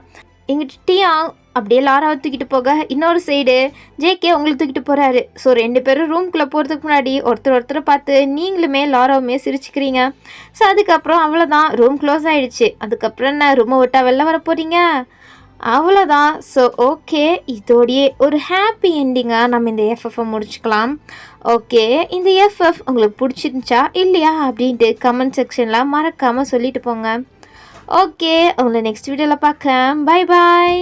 எங்கிட்ட டேயாங் அப்படியே லாராவை தூக்கிட்டு போக இன்னொரு சைடு ஜேகே உங்களை தூக்கிட்டு போகிறாரு. ஸோ 2 பேரும் ரூம்குள்ளே போகிறதுக்கு முன்னாடி ஒருத்தரை பார்த்து நீங்களுமே லாராவுமே சிரிச்சுக்கிறீங்க. ஸோ அதுக்கப்புறம் அவ்வளோதான், ரூம் க்ளோஸ் ஆகிடுச்சு. அதுக்கப்புறம் என்ன ரூமை விட்டா வெளில வர போகிறீங்க? அவ்வளோதான். ஸோ ஓகே, இதோடையே ஒரு ஹாப்பி எண்டிங்காக நம்ம இந்த எஃப்எஃப்ஐ முடிச்சுக்கலாம். ஓகே, இந்த எஃப்எஃப் உங்களுக்கு பிடிச்சிருந்துச்சா இல்லையா அப்படின்ட்டு கமெண்ட் செக்ஷனில் மறக்காமல் சொல்லிட்டு போங்க. ஓகே, உங்களை நெக்ஸ்ட் வீடியோவில் பார்க்குறேன். Bye bye.